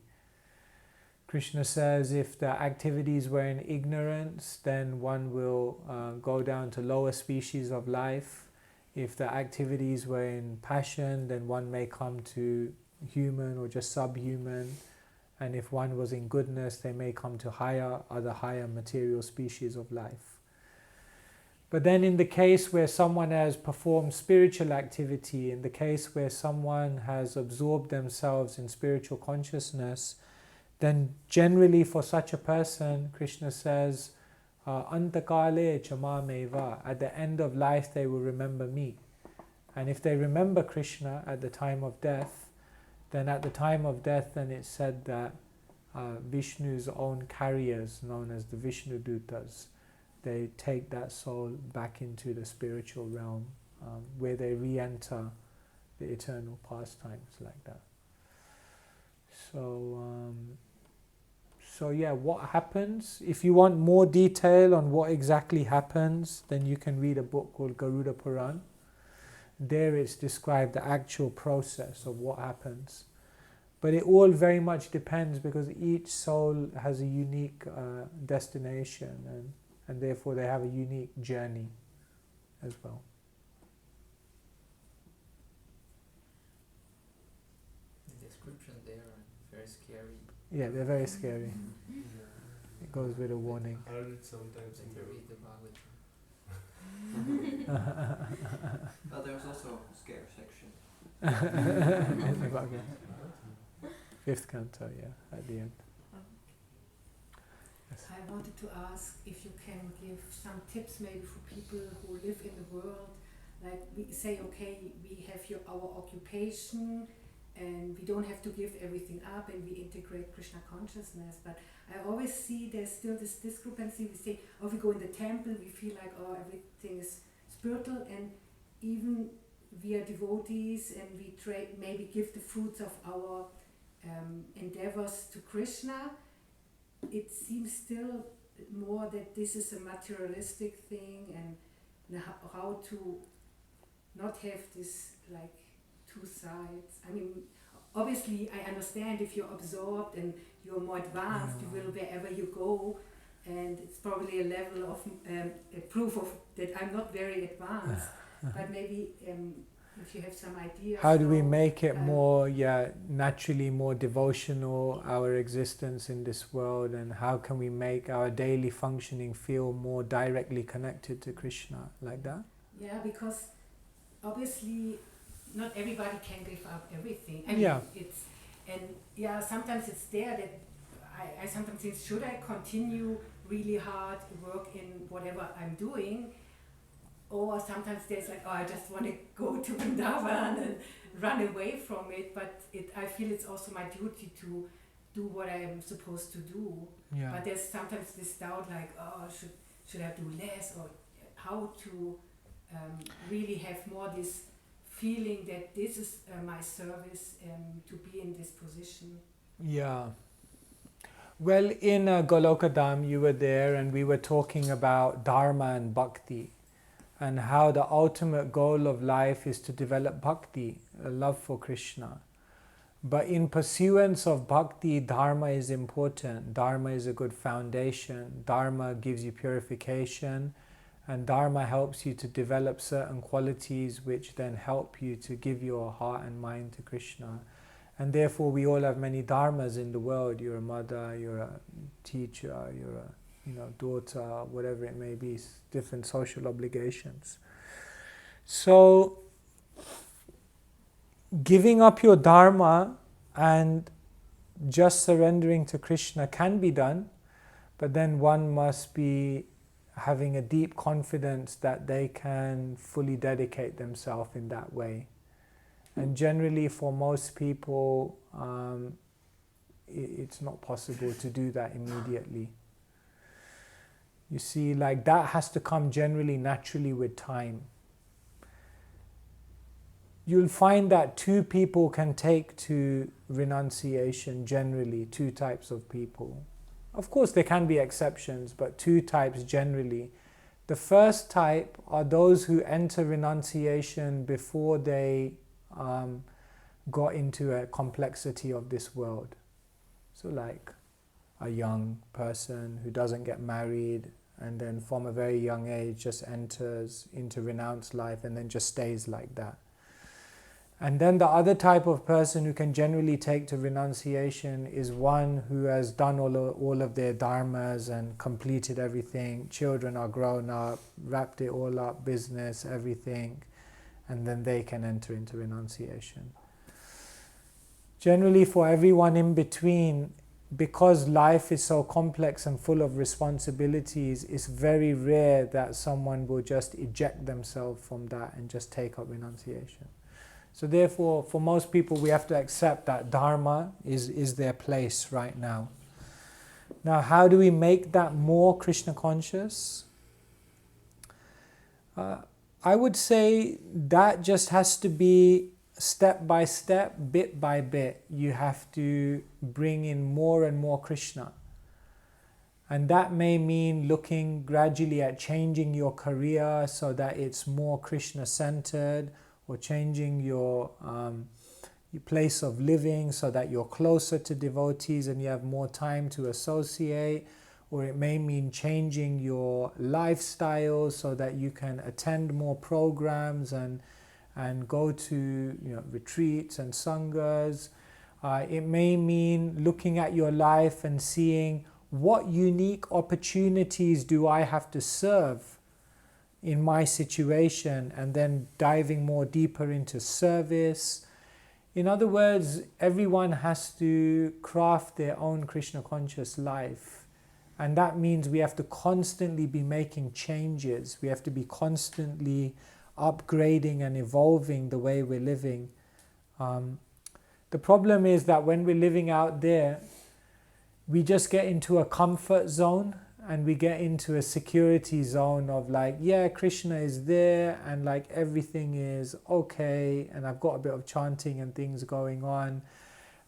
S1: Krishna says if the activities were in ignorance, then one will go down to lower species of life. If the activities were in passion, then one may come to human or just subhuman. And if one was in goodness, they may come to other higher material species of life. But then in the case where someone has performed spiritual activity, in the case where someone has absorbed themselves in spiritual consciousness, then generally for such a person, Krishna says, Antakale chamameva, at the end of life they will remember me. And if they remember Krishna at the time of death, then at the time of death, then it's said that Vishnu's own carriers, known as the Vishnu Dutas, they take that soul back into the spiritual realm, where they re-enter the eternal pastimes like that. So yeah, what happens? If you want more detail on what exactly happens, then you can read a book called Garuda Puran. There it's described the actual process of what happens. But it all very much depends, because each soul has a unique destination, and therefore they have a unique journey as well.
S2: The description there are very scary.
S1: Yeah, they're very scary. It goes with a warning.
S5: I heard it sometimes in
S2: Better
S5: the
S2: read the Bhagavatam.
S7: But there's also a scare section.
S1: In the Bhagavad. 5th canto, yeah, at the end. Yes.
S8: I wanted to ask if you can give some tips maybe for people who live in the world. Like we say, okay, we have our occupation and we don't have to give everything up and we integrate Krishna consciousness. But I always see there's still this discrepancy. We say, oh, we go in the temple, we feel like, oh, everything is spiritual, and even we are devotees and we maybe give the fruits of our endeavors to Krishna. It seems still more that this is a materialistic thing, and how to not have this like two sides. I mean, obviously I understand if you're absorbed and you're more advanced, you will wherever you go, and it's probably a level of a proof of that I'm not very advanced. But maybe if you have some ideas.
S1: How do we make it more, naturally more devotional, our existence in this world, and how can we make our daily functioning feel more directly connected to Krishna, like that?
S8: Yeah, because obviously not everybody can give up everything. I mean, sometimes it's there that I sometimes think, should I continue really hard work in whatever I'm doing? Or sometimes there's like, oh, I just want to go to Vrindavan and run away from it. But I feel it's also my duty to do what I'm supposed to do.
S1: Yeah.
S8: But there's sometimes this doubt, like, oh, should I do less, or how to really have more this feeling that this is my service to be in this position.
S1: Yeah. Well, in Golokadam, you were there, and we were talking about Dharma and Bhakti, and how the ultimate goal of life is to develop Bhakti, a love for Krishna. But in pursuance of Bhakti, Dharma is important. Dharma is a good foundation. Dharma gives you purification, and Dharma helps you to develop certain qualities which then help you to give your heart and mind to Krishna. And therefore we all have many dharmas in the world. You're a mother, you're a teacher, you're a daughter, whatever it may be, different social obligations. So giving up your dharma and just surrendering to Krishna can be done, but then one must be having a deep confidence that they can fully dedicate themselves in that way. And generally for most people, it's not possible to do that immediately. You see, like that has to come generally naturally with time. You'll find that 2 people can take to renunciation generally, 2 types of people. Of course there can be exceptions, but 2 types generally. The first type are those who enter renunciation before they got into a complexity of this world. So like a young person who doesn't get married and then from a very young age just enters into renounced life and then just stays like that. And then the other type of person who can generally take to renunciation is one who has done all of their dharmas and completed everything. Children are grown up, wrapped it all up, business, everything, and then they can enter into renunciation. Generally, for everyone in between, because life is so complex and full of responsibilities, it's very rare that someone will just eject themselves from that and just take up renunciation. So therefore, for most people, we have to accept that Dharma is their place right now. Now, how do we make that more Krishna conscious? I would say that just has to be step by step, bit by bit. You have to bring in more and more Krishna. And that may mean looking gradually at changing your career so that it's more Krishna-centered, or changing your place of living so that you're closer to devotees and you have more time to associate. Or it may mean changing your lifestyle so that you can attend more programs and go to retreats and sanghas. It may mean looking at your life and seeing what unique opportunities do I have to serve in my situation, and then diving more deeper into service. In other words, everyone has to craft their own Krishna conscious life. And that means we have to constantly be making changes. We have to be constantly upgrading and evolving the way we're living. The problem is that when we're living out there, we just get into a comfort zone and we get into a security zone of like, yeah, Krishna is there and like everything is okay and I've got a bit of chanting and things going on.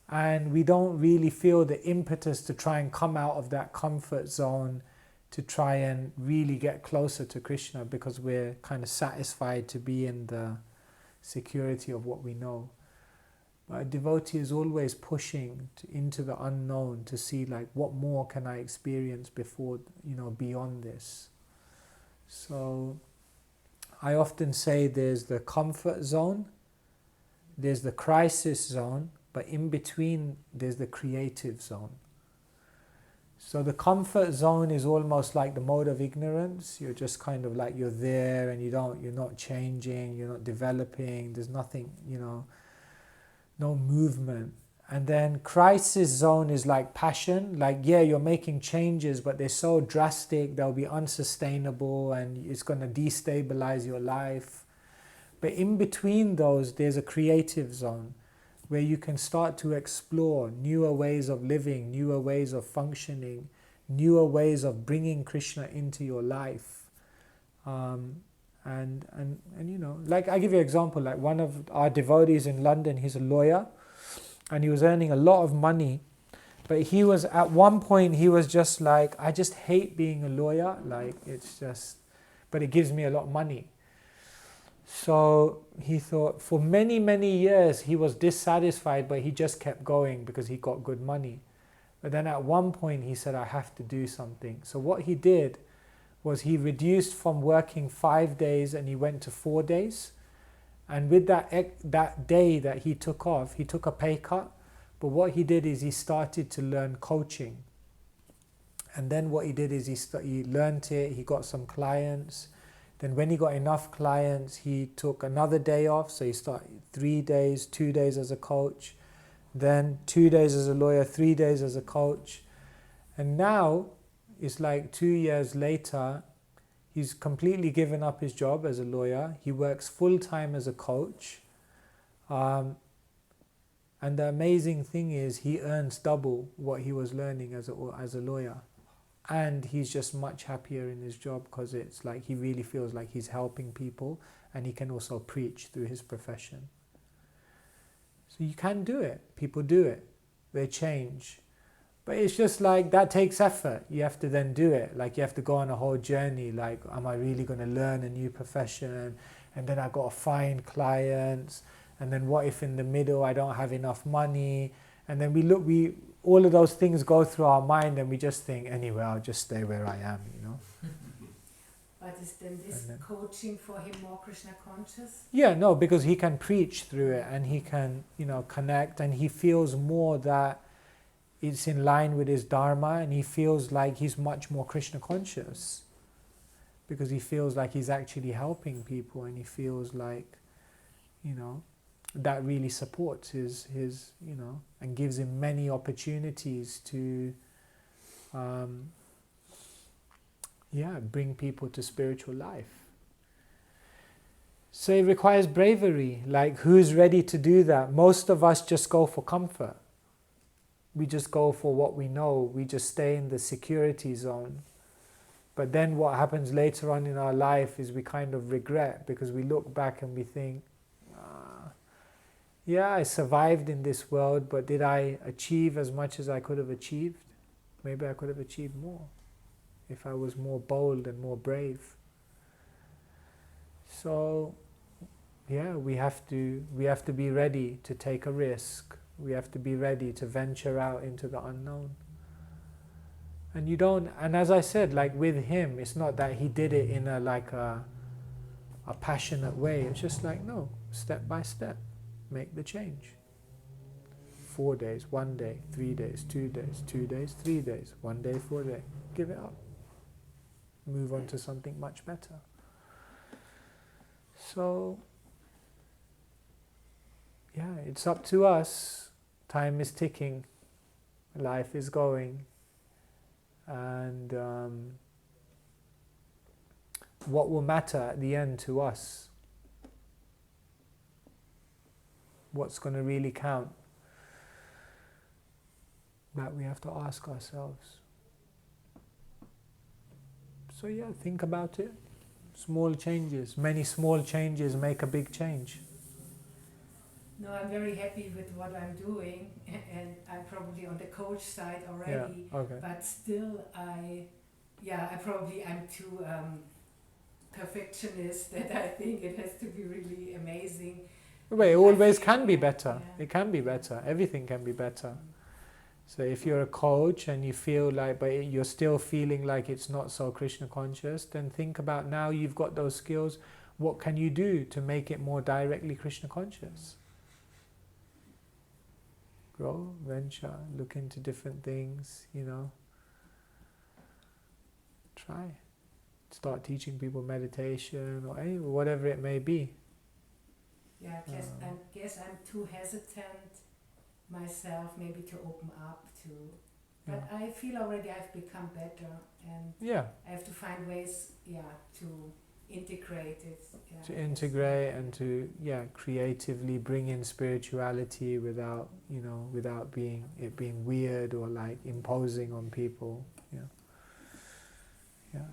S1: And we don't really feel the impetus to try and come out of that comfort zone to try and really get closer to Krishna, because we're kind of satisfied to be in the security of what we know. But a devotee is always pushing into the unknown to see like what more can I experience before, beyond this. So I often say there's the comfort zone, there's the crisis zone, but in between there's the creative zone. So the comfort zone is almost like the mode of ignorance. You're just kind of like you're there and you're not changing, you're not developing, there's nothing, no movement. And then crisis zone is like passion, like you're making changes but they're so drastic, they'll be unsustainable and it's going to destabilize your life. But in between those there's a creative zone where you can start to explore newer ways of living, newer ways of functioning, newer ways of bringing Krishna into your life. And like I give you an example, like one of our devotees in London, he's a lawyer and he was earning a lot of money, but he was at one point he was just like, I just hate being a lawyer, like but it gives me a lot of money. So he thought for many, many years he was dissatisfied, but he just kept going because he got good money. But then at one point he said, I have to do something. So what he did was he reduced from working 5 days and he went to 4 days. And with that day that he took off, he took a pay cut. But what he did is he started to learn coaching. And then what he did is he learned it, he got some clients. Then when he got enough clients, he took another day off. So he started 3 days, 2 days as a coach. Then 2 days as a lawyer, 3 days as a coach. And now it's like 2 years later, he's completely given up his job as a lawyer. He works full-time as a coach. And the amazing thing is he earns double what he was learning as a lawyer. And he's just much happier in his job because it's like he really feels like he's helping people and he can also preach through his profession. So you can do it. People do it. They change. But it's just like that takes effort. You have to then do it. Like you have to go on a whole journey. Like, am I really going to learn a new profession? And then I got to find clients. And then what if in the middle I don't have enough money? And then all of those things go through our mind and we just think, anyway, I'll just stay where I am,
S8: But is then this
S1: And then-
S8: coaching for him more Krishna conscious?
S1: Yeah, no, because he can preach through it and he can, connect, and he feels more that it's in line with his dharma, and he feels like he's much more Krishna conscious because he feels like he's actually helping people, and he feels like, that really supports his and gives him many opportunities to bring people to spiritual life. So it requires bravery. Like, who's ready to do that? Most of us just go for comfort. We just go for what we know. We just stay in the security zone. But then what happens later on in our life is we kind of regret, because we look back and we think, I survived in this world, but did I achieve as much as I could have achieved? Maybe I could have achieved more if I was more bold and more brave. So, we have to be ready to take a risk. We have to be ready to venture out into the unknown. And as I said, like with him, it's not that he did it in a passionate way. It's just like, no, step by step, make the change. 4 days, 1 day, 3 days, 2 days, 2 days, 3 days, 1 day, 4 days. Give it up. Move on to something much better. So, it's up to us. Time is ticking. Life is going. And what will matter at the end to us? What's going to really count? That we have to ask ourselves. So think about it. Small changes. Many small changes make a big change.
S8: No, I'm very happy with what I'm doing, and I'm probably on the coach side already.
S1: Yeah, okay.
S8: But still, I'm too perfectionist that I think it has to be really amazing.
S1: Well, it always can be
S8: Yeah.
S1: better. It can be better. Everything can be better. So if you're a coach and you feel like, but you're still feeling like it's not so Krishna conscious, then think about, now you've got those skills, what can you do to make it more directly Krishna conscious? Grow, venture, look into different things, Try. Start teaching people meditation or whatever it may be.
S8: Yeah, I guess I'm too hesitant myself maybe to open up to, but I feel already I've become better, and I have to find ways to integrate it.
S1: To integrate and to creatively bring in spirituality without being weird or like imposing on people.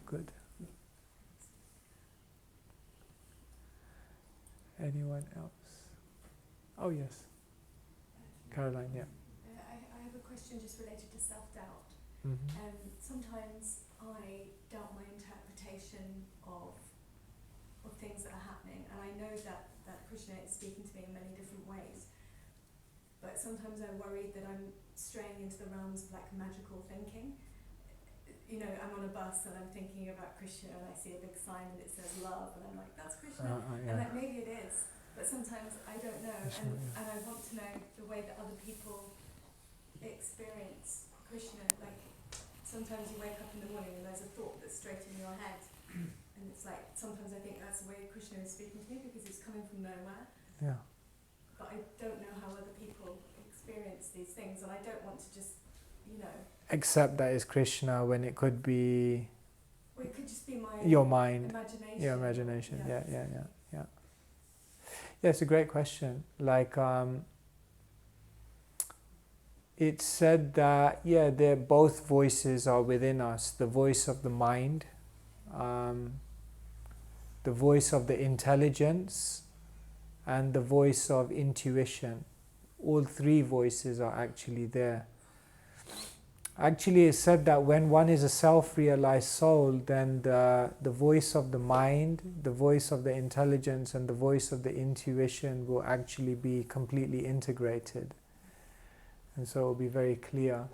S1: Good. Anyone else? Oh yes, Caroline.
S9: I have a question just related to self-doubt.
S1: Mm-hmm.
S9: Sometimes I doubt my interpretation of things that are happening, and I know that Krishna is speaking to me in many different ways, but sometimes I worry that I'm straying into the realms of like magical thinking. I'm on a bus and I'm thinking about Krishna and I see a big sign and it says love, and I'm like, that's Krishna, and like maybe it is, but sometimes I don't know, and I want to know the way that other people experience Krishna. Like sometimes you wake up in the morning and there's a thought that's straight in your head, and it's like sometimes I think that's the way Krishna is speaking to me because it's coming from nowhere.
S1: Yeah.
S9: But I don't know how other people experience these things, and I don't want to just
S1: Accept that it's Krishna when it could be.
S9: Well, it could just be my
S1: your mind.
S9: Imagination.
S1: Your imagination.
S9: Yeah.
S1: Yeah. Yeah, it's a great question. Like, it's said that both voices are within us. The voice of the mind, the voice of the intelligence, and the voice of intuition. All three voices are actually there. Actually, it's said that when one is a self-realized soul, then the voice of the mind, the voice of the intelligence, and the voice of the intuition will actually be completely integrated. And so it will be very clear.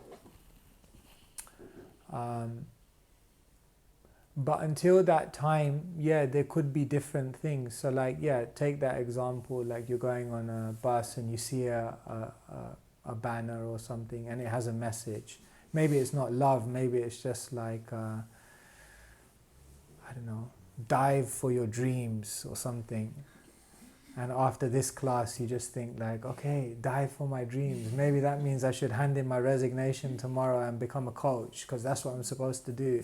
S1: But until that time, yeah, there could be different things. So like, yeah, take that example, like you're going on a bus and you see a banner or something and it has a message. Maybe it's not love, maybe it's just like, I don't know, dive for your dreams or something. And after this class, you just think like, okay, dive for my dreams. Maybe that means I should hand in my resignation tomorrow and become a coach, because that's what I'm supposed to do.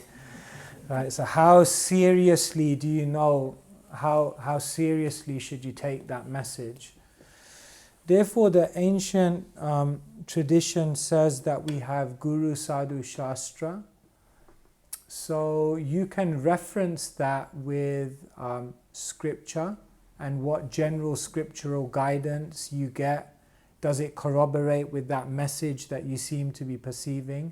S1: Right? So how seriously do you know, how seriously should you take that message? Therefore, the ancient tradition says that we have Guru Sadhu Shastra. So you can reference that with scripture and what general scriptural guidance you get. Does it corroborate with that message that you seem to be perceiving?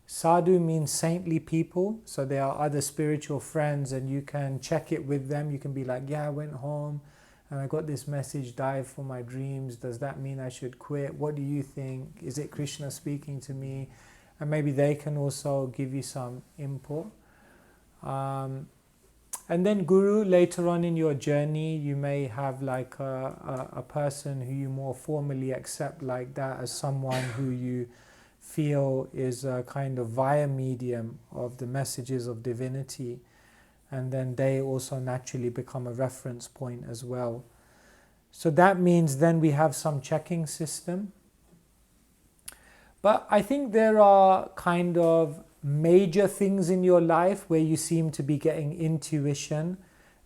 S1: Sadhu means saintly people, so they are other spiritual friends and you can check it with them. You can be like, yeah, I went home and I got this message, dive for my dreams. Does that mean I should quit? What do you think? Is it Krishna speaking to me? And maybe they can also give you some input. And then Guru, later on in your journey, you may have like a person who you more formally accept like that as someone who you feel is a kind of via medium of the messages of divinity, and then they also naturally become a reference point as well. So that means then we have some checking system. But I think there are kind of major things in your life where you seem to be getting intuition,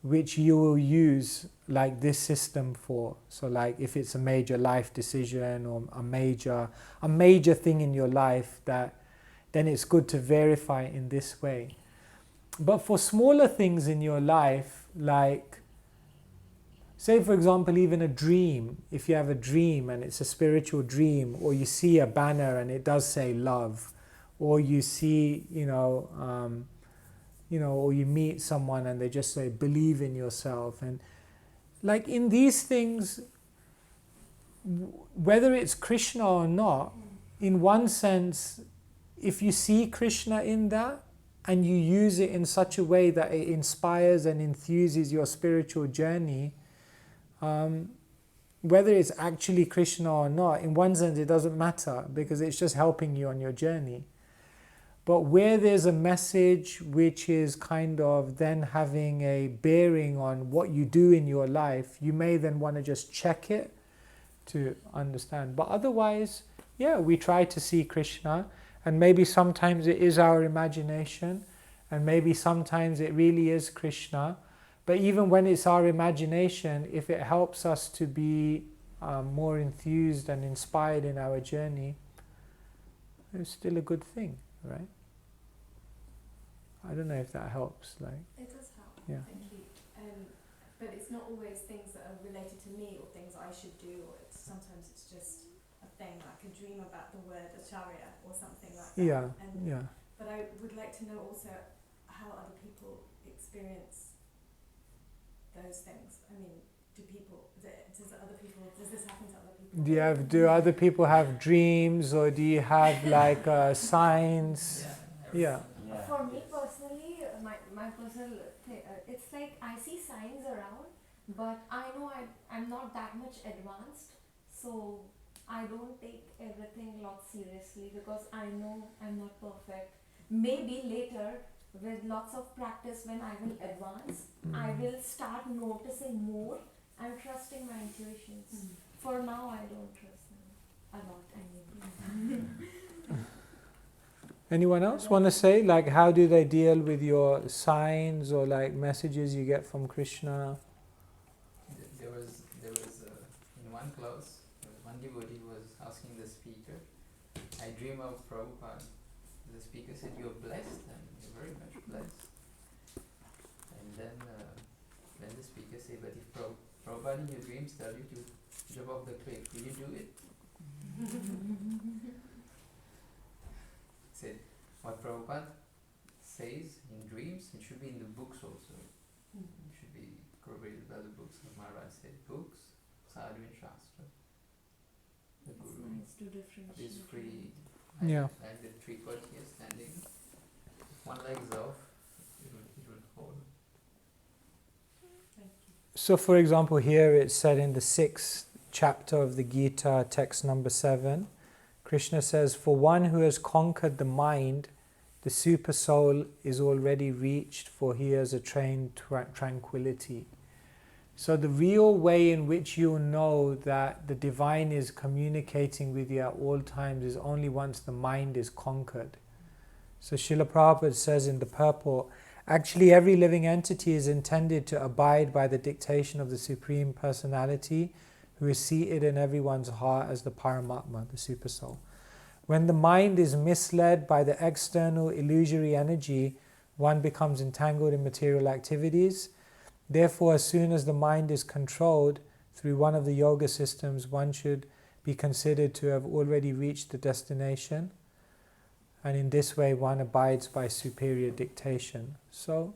S1: which you will use like this system for. So like if it's a major life decision or a major thing in your life, that then it's good to verify in this way. But for smaller things in your life, like say for example even a dream, if you have a dream and it's a spiritual dream, or you see a banner and it does say love, or you see, or you meet someone and they just say believe in yourself, and like in these things, whether it's Krishna or not, in one sense, if you see Krishna in that and you use it in such a way that it inspires and enthuses your spiritual journey, whether it's actually Krishna or not, in one sense it doesn't matter, because it's just helping you on your journey. But where there's a message which is kind of then having a bearing on what you do in your life, you may then want to just check it to understand. But otherwise, yeah, we try to see Krishna, and maybe sometimes it is our imagination, and maybe sometimes it really is Krishna. But even when it's our imagination, if it helps us to be more enthused and inspired in our journey, it's still a good thing. Right? I don't know if that helps. Like,
S9: it does help.
S1: Yeah.
S9: Thank you. But it's not always things that are related to me or things I should do, or sometimes it's just a thing like a dream about the word acharya or something like that.
S1: Yeah.
S9: And,
S1: Yeah.
S9: But I would like to know also how other people experience those things. I mean, does this happen to other people?
S1: Do other people have dreams, or do you have like signs? Yeah.
S3: For me personally, my personal thing, it's like I see signs around, but I know I'm not that much advanced, so I don't take everything a lot seriously, because I know I'm not perfect. Maybe later, with lots of practice, when I will advance, I will start noticing more and trusting my intuitions. For now, I don't trust them a lot.
S1: Anyone else want to say, like, how do they deal with your signs or like messages you get from Krishna?
S2: There was in one class, one devotee was asking the speaker, I dream of Prabhupada. The speaker said, you're blessed, and you're very much blessed. And then when the speaker said, but if Prabhupada in your dreams tell you to jump off the cliff, will you do it? Said, what Prabhupada says in dreams, it should be in the books also. It should be corroborated by the books. Maharaj said, books, sadhu and shastra. The Guru is free.
S1: Yeah.
S2: Like the tree cord here standing. If one leg is off, it
S1: So for example, here it's said in the 6th chapter of the Gita, text number 7, Krishna says, "For one who has conquered the mind, the super soul is already reached, for he has attained tranquility." So the real way in which you'll know that the divine is communicating with you at all times is only once the mind is conquered. So Srila Prabhupada says in the purport, actually every living entity is intended to abide by the dictation of the Supreme Personality, who is seated in everyone's heart as the Paramatma, the Super Soul. When the mind is misled by the external illusory energy, one becomes entangled in material activities. Therefore, as soon as the mind is controlled through one of the yoga systems, one should be considered to have already reached the destination. And in this way, one abides by superior dictation. So,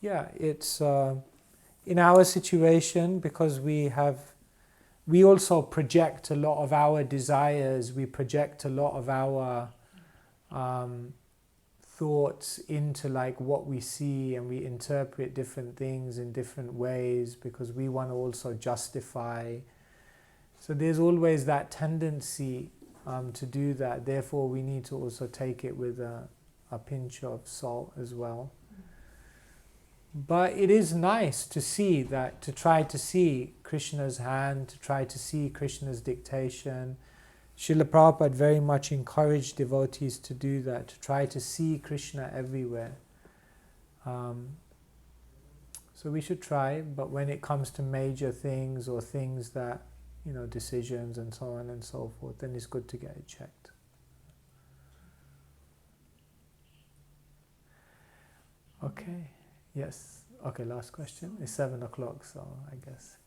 S1: yeah, it's in our situation, because we also project a lot of our desires, we project a lot of our thoughts into like what we see, and we interpret different things in different ways because we want to also justify. So there's always that tendency to do that. Therefore, we need to also take it with a pinch of salt as well. But it is nice to see that, to try to see Krishna's hand, to try to see Krishna's dictation. Srila Prabhupada very much encouraged devotees to do that, to try to see Krishna everywhere. So we should try, but when it comes to major things or things that, decisions and so on and so forth, then it's good to get it checked. Okay, yes. Okay, last question. It's 7 o'clock, so I guess.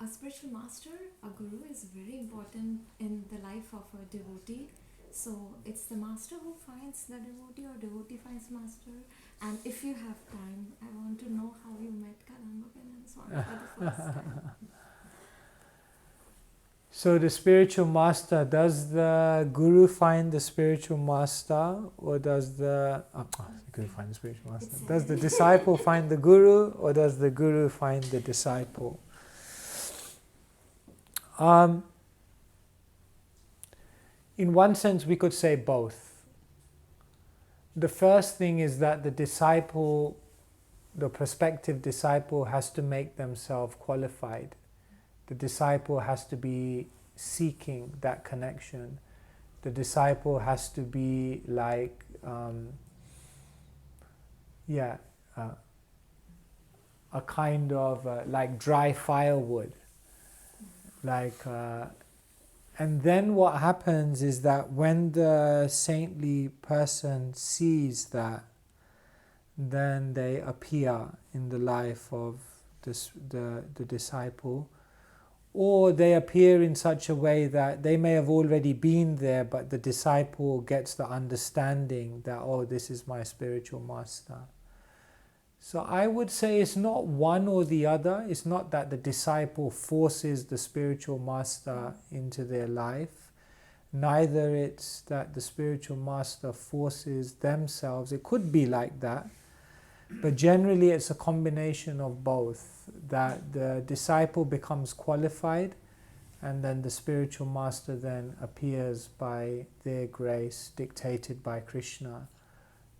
S3: A spiritual master, a guru, is very important in the life of a devotee. So it's the master who finds the devotee, or devotee finds master. And if you have time, I want to know how you met Kalambagan and so on for the first time.
S1: So the spiritual master, does the guru find the spiritual master, or does the guru find the spiritual master? Does the disciple find the guru, or does the guru find the disciple? In one sense, we could say both. The first thing is that the disciple, the prospective disciple, has to make themselves qualified. The disciple has to be seeking that connection. The disciple has to be like, a kind of like dry firewood. And then what happens is that when the saintly person sees that, then they appear in the life of the disciple, or they appear in such a way that they may have already been there, but the disciple gets the understanding that, oh, this is my spiritual master. So I would say it's not one or the other. It's not that the disciple forces the spiritual master into their life. Neither it's that the spiritual master forces themselves. It could be like that. But generally it's a combination of both. That the disciple becomes qualified, and then the spiritual master then appears by their grace, dictated by Krishna,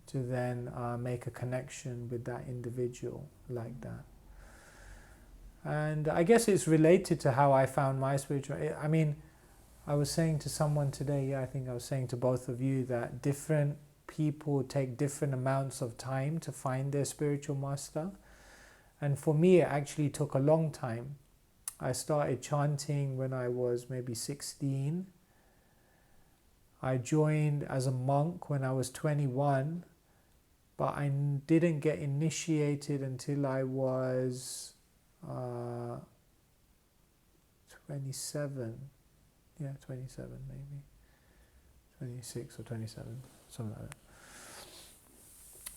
S1: to then make a connection with that individual like that. And I guess it's related to how I found my spiritual... I mean, I was saying to someone today, I think I was saying to both of you, that different people take different amounts of time to find their spiritual master. And for me, it actually took a long time. I started chanting when I was maybe 16. I joined as a monk when I was 21. But I didn't get initiated until I was 27. Yeah, 27 maybe. 26 or 27, something like that.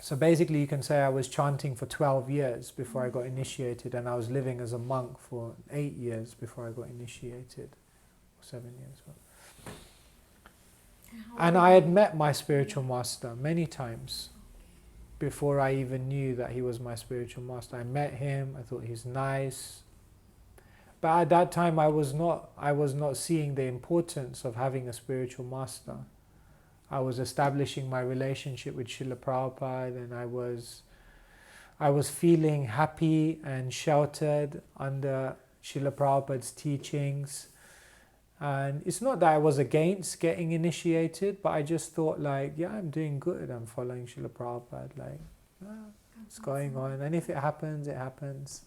S1: So basically you can say I was chanting for 12 years before I got initiated, and I was living as a monk for 8 years before I got initiated. 7 years. And I had met my spiritual master many times before I even knew that he was my spiritual master. I met him, I thought he's nice. But at that time I was not seeing the importance of having a spiritual master. I was establishing my relationship with Srila Prabhupada, and I was feeling happy and sheltered under Srila Prabhupada's teachings. And it's not that I was against getting initiated, but I just thought like, yeah, I'm doing good. I'm following Srila Prabhupada. Like, it's going on. And if it happens, it happens.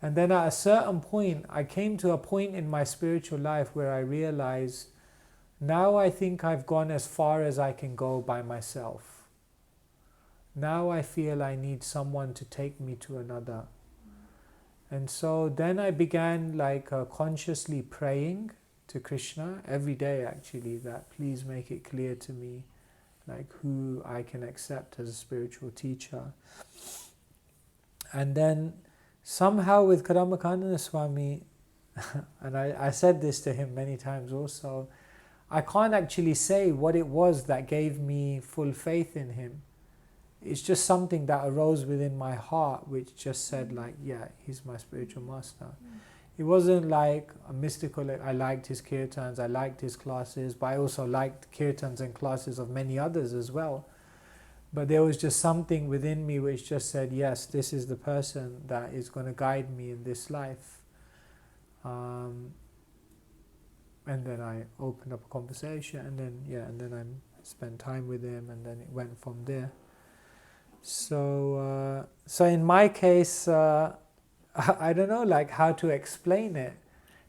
S1: And then at a certain point, I came to a point in my spiritual life where I realized, now I think I've gone as far as I can go by myself. Now I feel I need someone to take me to another. And so then I began like consciously praying to Krishna every day, actually, that please make it clear to me like who I can accept as a spiritual teacher. And then somehow with Kadambakandana Swami, and I said this to him many times also, I can't actually say what it was that gave me full faith in him. It's just something that arose within my heart which just said like, yeah, he's my spiritual master. It wasn't like a mystical, I liked his kirtans, I liked his classes, but I also liked kirtans and classes of many others as well. But there was just something within me which just said, yes, this is the person that is going to guide me in this life. And then I opened up a conversation, and then I spent time with him, and then it went from there. So in my case, I don't know like how to explain it.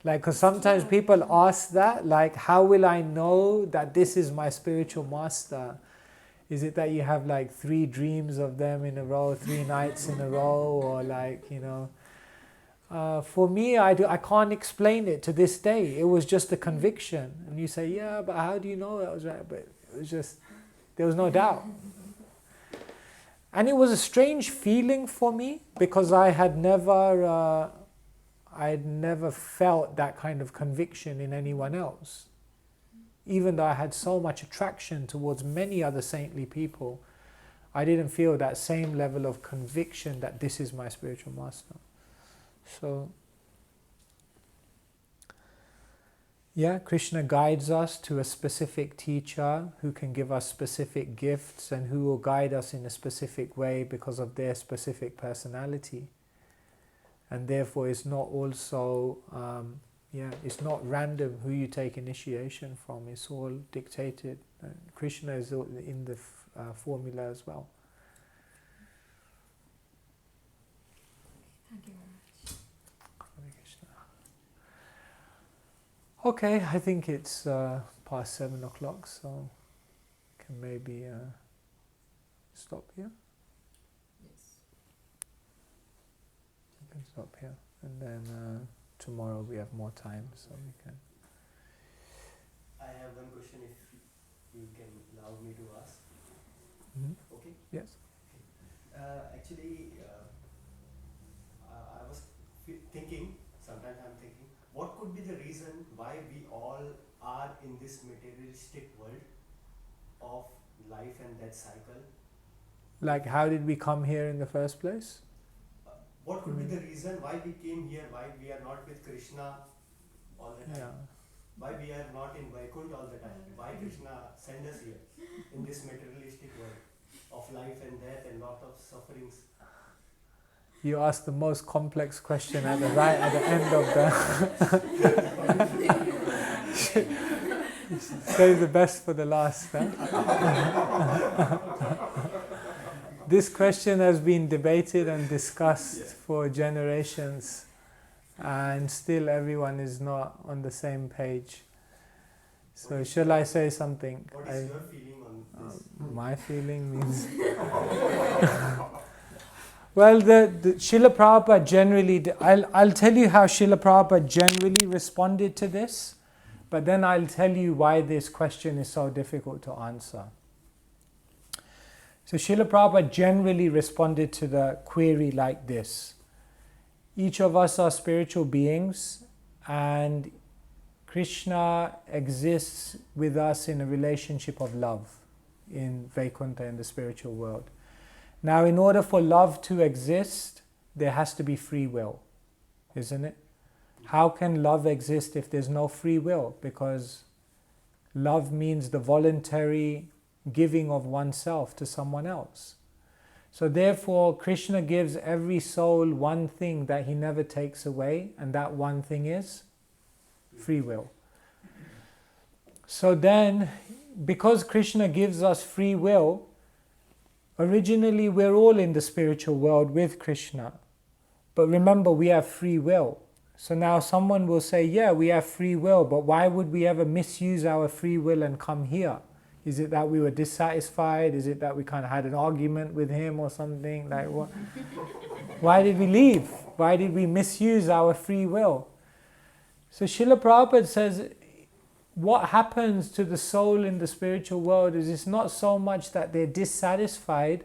S1: Like, because sometimes people ask that, like, how will I know that this is my spiritual master? Is it that you have like 3 dreams of them in a row, 3 nights in a row, or like, you know? For me, I can't explain it to this day. It was just a conviction. And you say, yeah, but how do you know that was right? But it was just, there was no doubt. And it was a strange feeling for me, because I had never felt that kind of conviction in anyone else. Even though I had so much attraction towards many other saintly people, I didn't feel that same level of conviction that this is my spiritual master. So, yeah, Krishna guides us to a specific teacher who can give us specific gifts and who will guide us in a specific way because of their specific personality. And therefore it's not also, it's not random who you take initiation from. It's all dictated. Krishna is in the formula as well.
S3: Thank you.
S1: Okay, I think it's past 7 o'clock, so can maybe stop here.
S2: Yes.
S1: We can stop here, and then tomorrow we have more time, so we can.
S5: I have one question, if you can allow me to ask.
S1: Mm-hmm.
S5: Okay.
S1: Yes.
S5: Actually, I was thinking. Sometimes I'm thinking, what could be the reason why we all are in this materialistic world of life and death cycle?
S1: Like, how did we come here in the first place?
S5: What could be the reason why we came here, why we are not with Krishna all the time?
S1: Yeah.
S5: Why we are not in Vaikuntha all the time? Why Krishna send us here in this materialistic world of life and death and lot of sufferings?
S1: You asked the most complex question at the end of the. Save the best for the last. Huh? This question has been debated and discussed for generations, and still everyone is not on the same page. So shall I say something?
S5: What is your feeling on this?
S1: My feeling means... Well, the Srila Prabhupada generally... I'll tell you how Srila Prabhupada generally responded to this, but then I'll tell you why this question is so difficult to answer. So Srila Prabhupada generally responded to the query like this. Each of us are spiritual beings, and Krishna exists with us in a relationship of love in Vaikuntha, in the spiritual world. Now, in order for love to exist, there has to be free will, isn't it? How can love exist if there's no free will? Because love means the voluntary giving of oneself to someone else. So therefore, Krishna gives every soul one thing that he never takes away, and that one thing is free will. So then, because Krishna gives us free will, originally we're all in the spiritual world with Krishna. But remember, we have free will. So now someone will say, yeah, we have free will, but why would we ever misuse our free will and come here? Is it that we were dissatisfied? Is it that we kind of had an argument with him or something? Like what? Why did we leave? Why did we misuse our free will? So Srila Prabhupada says, what happens to the soul in the spiritual world is it's not so much that they're dissatisfied,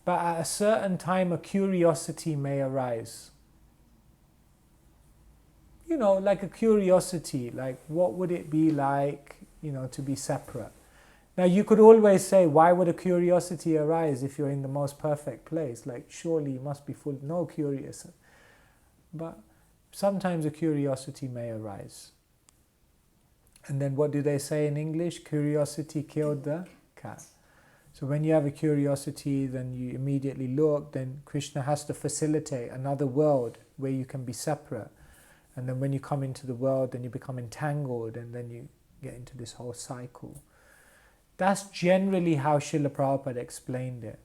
S1: but at a certain time a curiosity may arise. You know, like a curiosity, like what would it be like, to be separate? Now you could always say, why would a curiosity arise if you're in the most perfect place? Like surely you must be full, no curious. But sometimes a curiosity may arise. And then what do they say in English? Curiosity killed the cat. So when you have a curiosity, then you immediately look, then Krishna has to facilitate another world where you can be separate. And then when you come into the world, then you become entangled, and then you get into this whole cycle. That's generally how Srila Prabhupada explained it.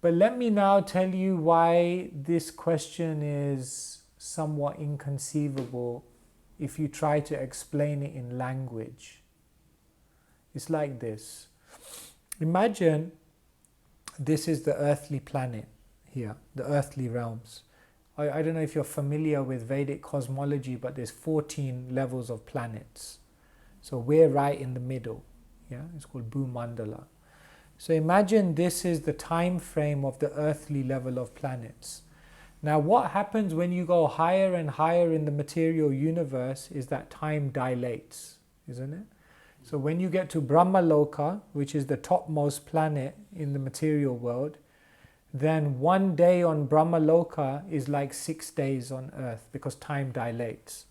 S1: But let me now tell you why this question is somewhat inconceivable if you try to explain it in language. It's like this. Imagine this is the earthly planet here, the earthly realms. I don't know if you're familiar with Vedic cosmology, but there's 14 levels of planets. So we're right in the middle. Yeah, it's called Bhumandala. So imagine this is the time frame of the earthly level of planets. Now what happens when you go higher and higher in the material universe is that time dilates, isn't it? So when you get to Brahmaloka, which is the topmost planet in the material world, then one day on Brahmaloka is like 6 days on earth because time dilates.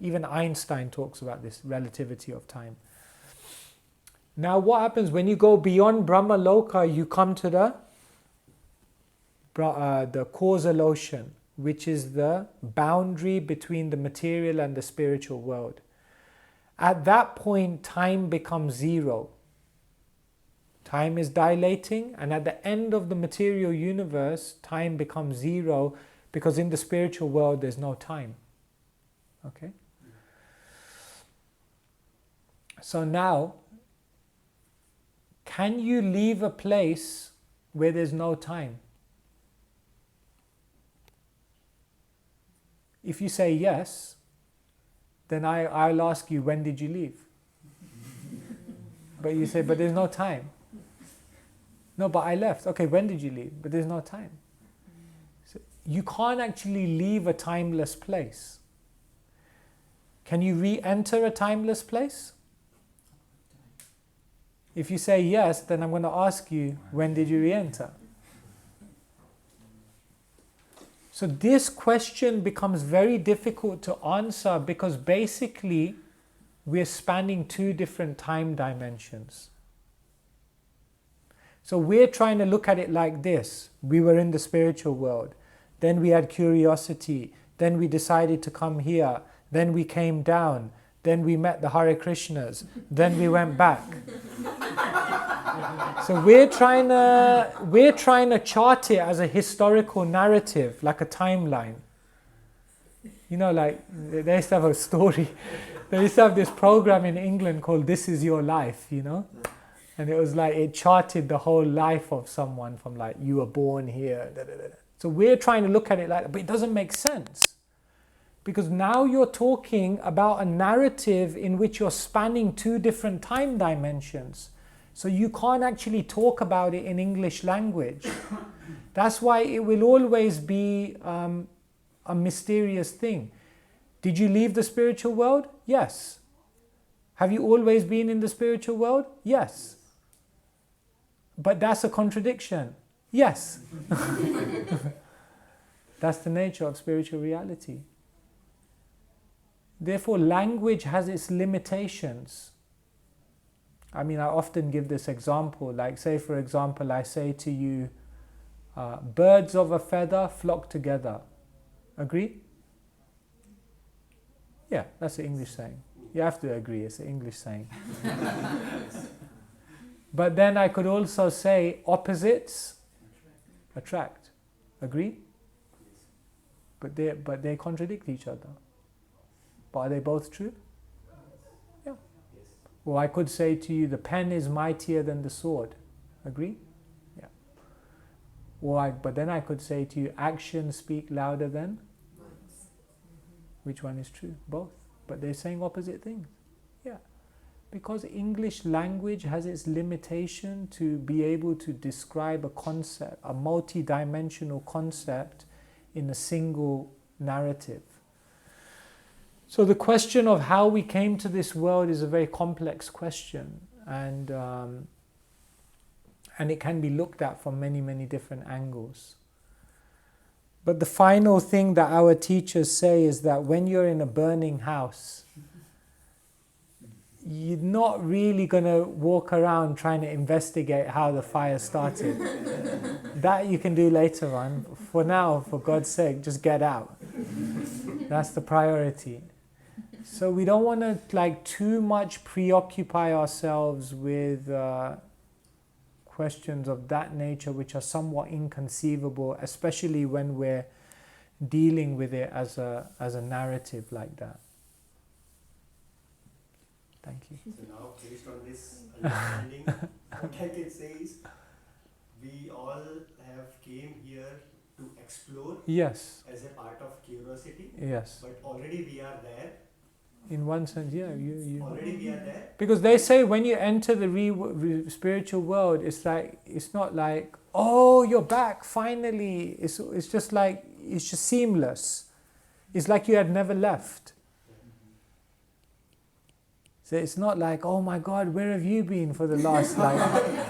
S1: Even Einstein talks about this relativity of time. Now what happens when you go beyond Brahmaloka, you come to the causal ocean, which is the boundary between the material and the spiritual world. At that point, time becomes zero. Time is dilating, and at the end of the material universe, time becomes zero, because in the spiritual world there's no time. Okay? So now, can you leave a place where there's no time? If you say yes, then I'll ask you, when did you leave? But you say, but there's no time. No, but I left. Okay, when did you leave? But there's no time. So you can't actually leave a timeless place. Can you re-enter a timeless place? If you say yes, then I'm going to ask you, when did you re-enter? So this question becomes very difficult to answer because basically we're spanning two different time dimensions. So we're trying to look at it like this. We were in the spiritual world. Then we had curiosity. Then we decided to come here. Then we came down. Then we met the Hare Krishnas. Then we went back. So we're trying to chart it as a historical narrative, like a timeline. You know, like they used to have a story. They used to have this program in England called This Is Your Life, you know? And it was like, it charted the whole life of someone from like, you were born here. Da, da, da. So we're trying to look at it like that, but it doesn't make sense. Because now you're talking about a narrative in which you're spanning two different time dimensions. So you can't actually talk about it in English language. That's why it will always be a mysterious thing. Did you leave the spiritual world? Yes. Have you always been in the spiritual world? Yes. But that's a contradiction. Yes. That's the nature of spiritual reality. Therefore, language has its limitations. I mean, I often give this example, like say for example, I say to you, birds of a feather flock together. Agree? Yeah, that's an English saying. You have to agree, it's an English saying. But then I could also say opposites attract. Agree? But they contradict each other. But are they both true? Yeah. Or I could say to you, the pen is mightier than the sword. Agree? Yeah. But then I could say to you, actions speak louder than? Which one is true? Both. But they're saying opposite things. Yeah. Because English language has its limitation to be able to describe a concept, a multi-dimensional concept in a single narrative. So the question of how we came to this world is a very complex question, and it can be looked at from many, many different angles. But the final thing that our teachers say is that when you're in a burning house, you're not really going to walk around trying to investigate how the fire started. That you can do later on. For now, for God's sake, just get out. That's the priority. So we don't want to too much preoccupy ourselves with questions of that nature which are somewhat inconceivable, especially when we're dealing with it as a narrative like that. Thank you.
S5: So now, based on this understanding, what I can say is, we all have came here to explore.
S1: Yes.
S5: As a part of curiosity.
S1: Yes.
S5: But already we are there.
S1: In one sense, yeah.
S5: Already we are there.
S1: Because they say when you enter the spiritual world, it's not like, oh, you're back finally. It's just like, it's just seamless. It's like you had never left. So it's not like, oh my God, where have you been for the last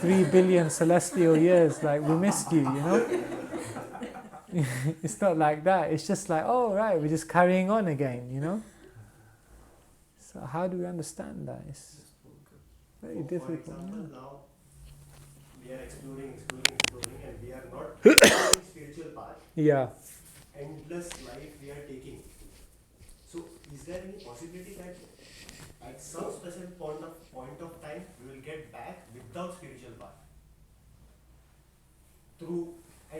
S1: 3 billion celestial years? Like, we missed you, you know? It's not like that. It's just like, oh right, we're just carrying on again, you know? So how do we understand that? It's very difficult.
S5: For example, now we are exploring, and we are not exploring spiritual path.
S1: Yeah.
S5: Endless life we are taking. So is there any possibility that at some specific point of time we will get back without spiritual path? Through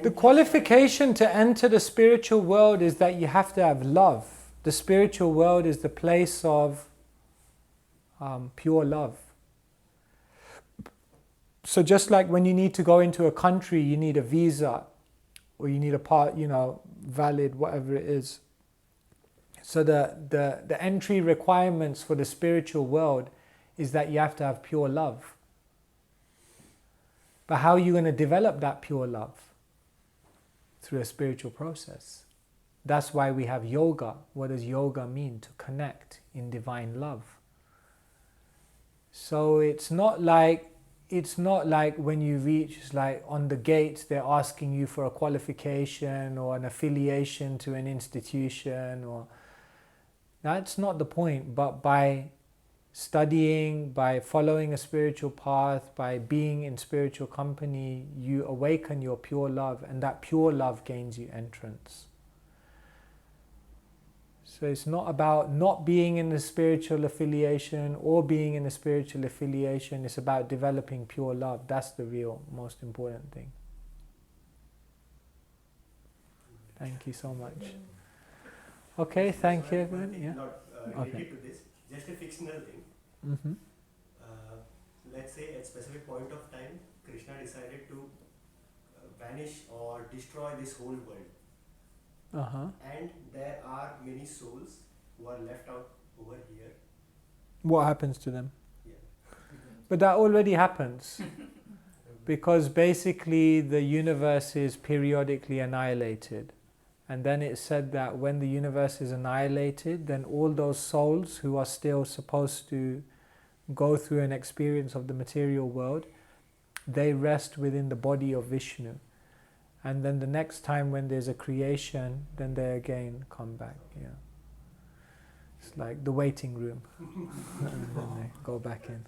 S1: the qualification to enter the spiritual world is that you have to have love. The spiritual world is the place of pure love. So just like when you need to go into a country, you need a visa, or you need a valid whatever it is. So the entry requirements for the spiritual world is that you have to have pure love. But how are you going to develop that pure love? Through a spiritual process. That's why we have yoga. What does yoga mean? To connect in divine love. So it's not like when you reach, it's like on the gates they're asking you for a qualification or an affiliation to an institution, or that's not the point. But by studying, by following a spiritual path, by being in spiritual company, you awaken your pure love, and that pure love gains you entrance. So it's not about not being in a spiritual affiliation or being in a spiritual affiliation. It's about developing pure love. That's the real most important thing. Thank you so much. Okay, thank you everyone. Yeah.
S5: Not related to this, just a fictional thing.
S1: Mm-hmm.
S5: Let's say at specific point of time, Krishna decided to vanish or destroy this whole world. And there are many souls who are left out over here.
S1: What happens to them?
S5: Yeah.
S1: But that already happens. Because basically the universe is periodically annihilated. And then it said that when the universe is annihilated, then all those souls who are still supposed to go through an experience of the material world, they rest within the body of Vishnu. And then the next time when there's a creation, then they again come back. Yeah, it's like the waiting room, and then they go back in.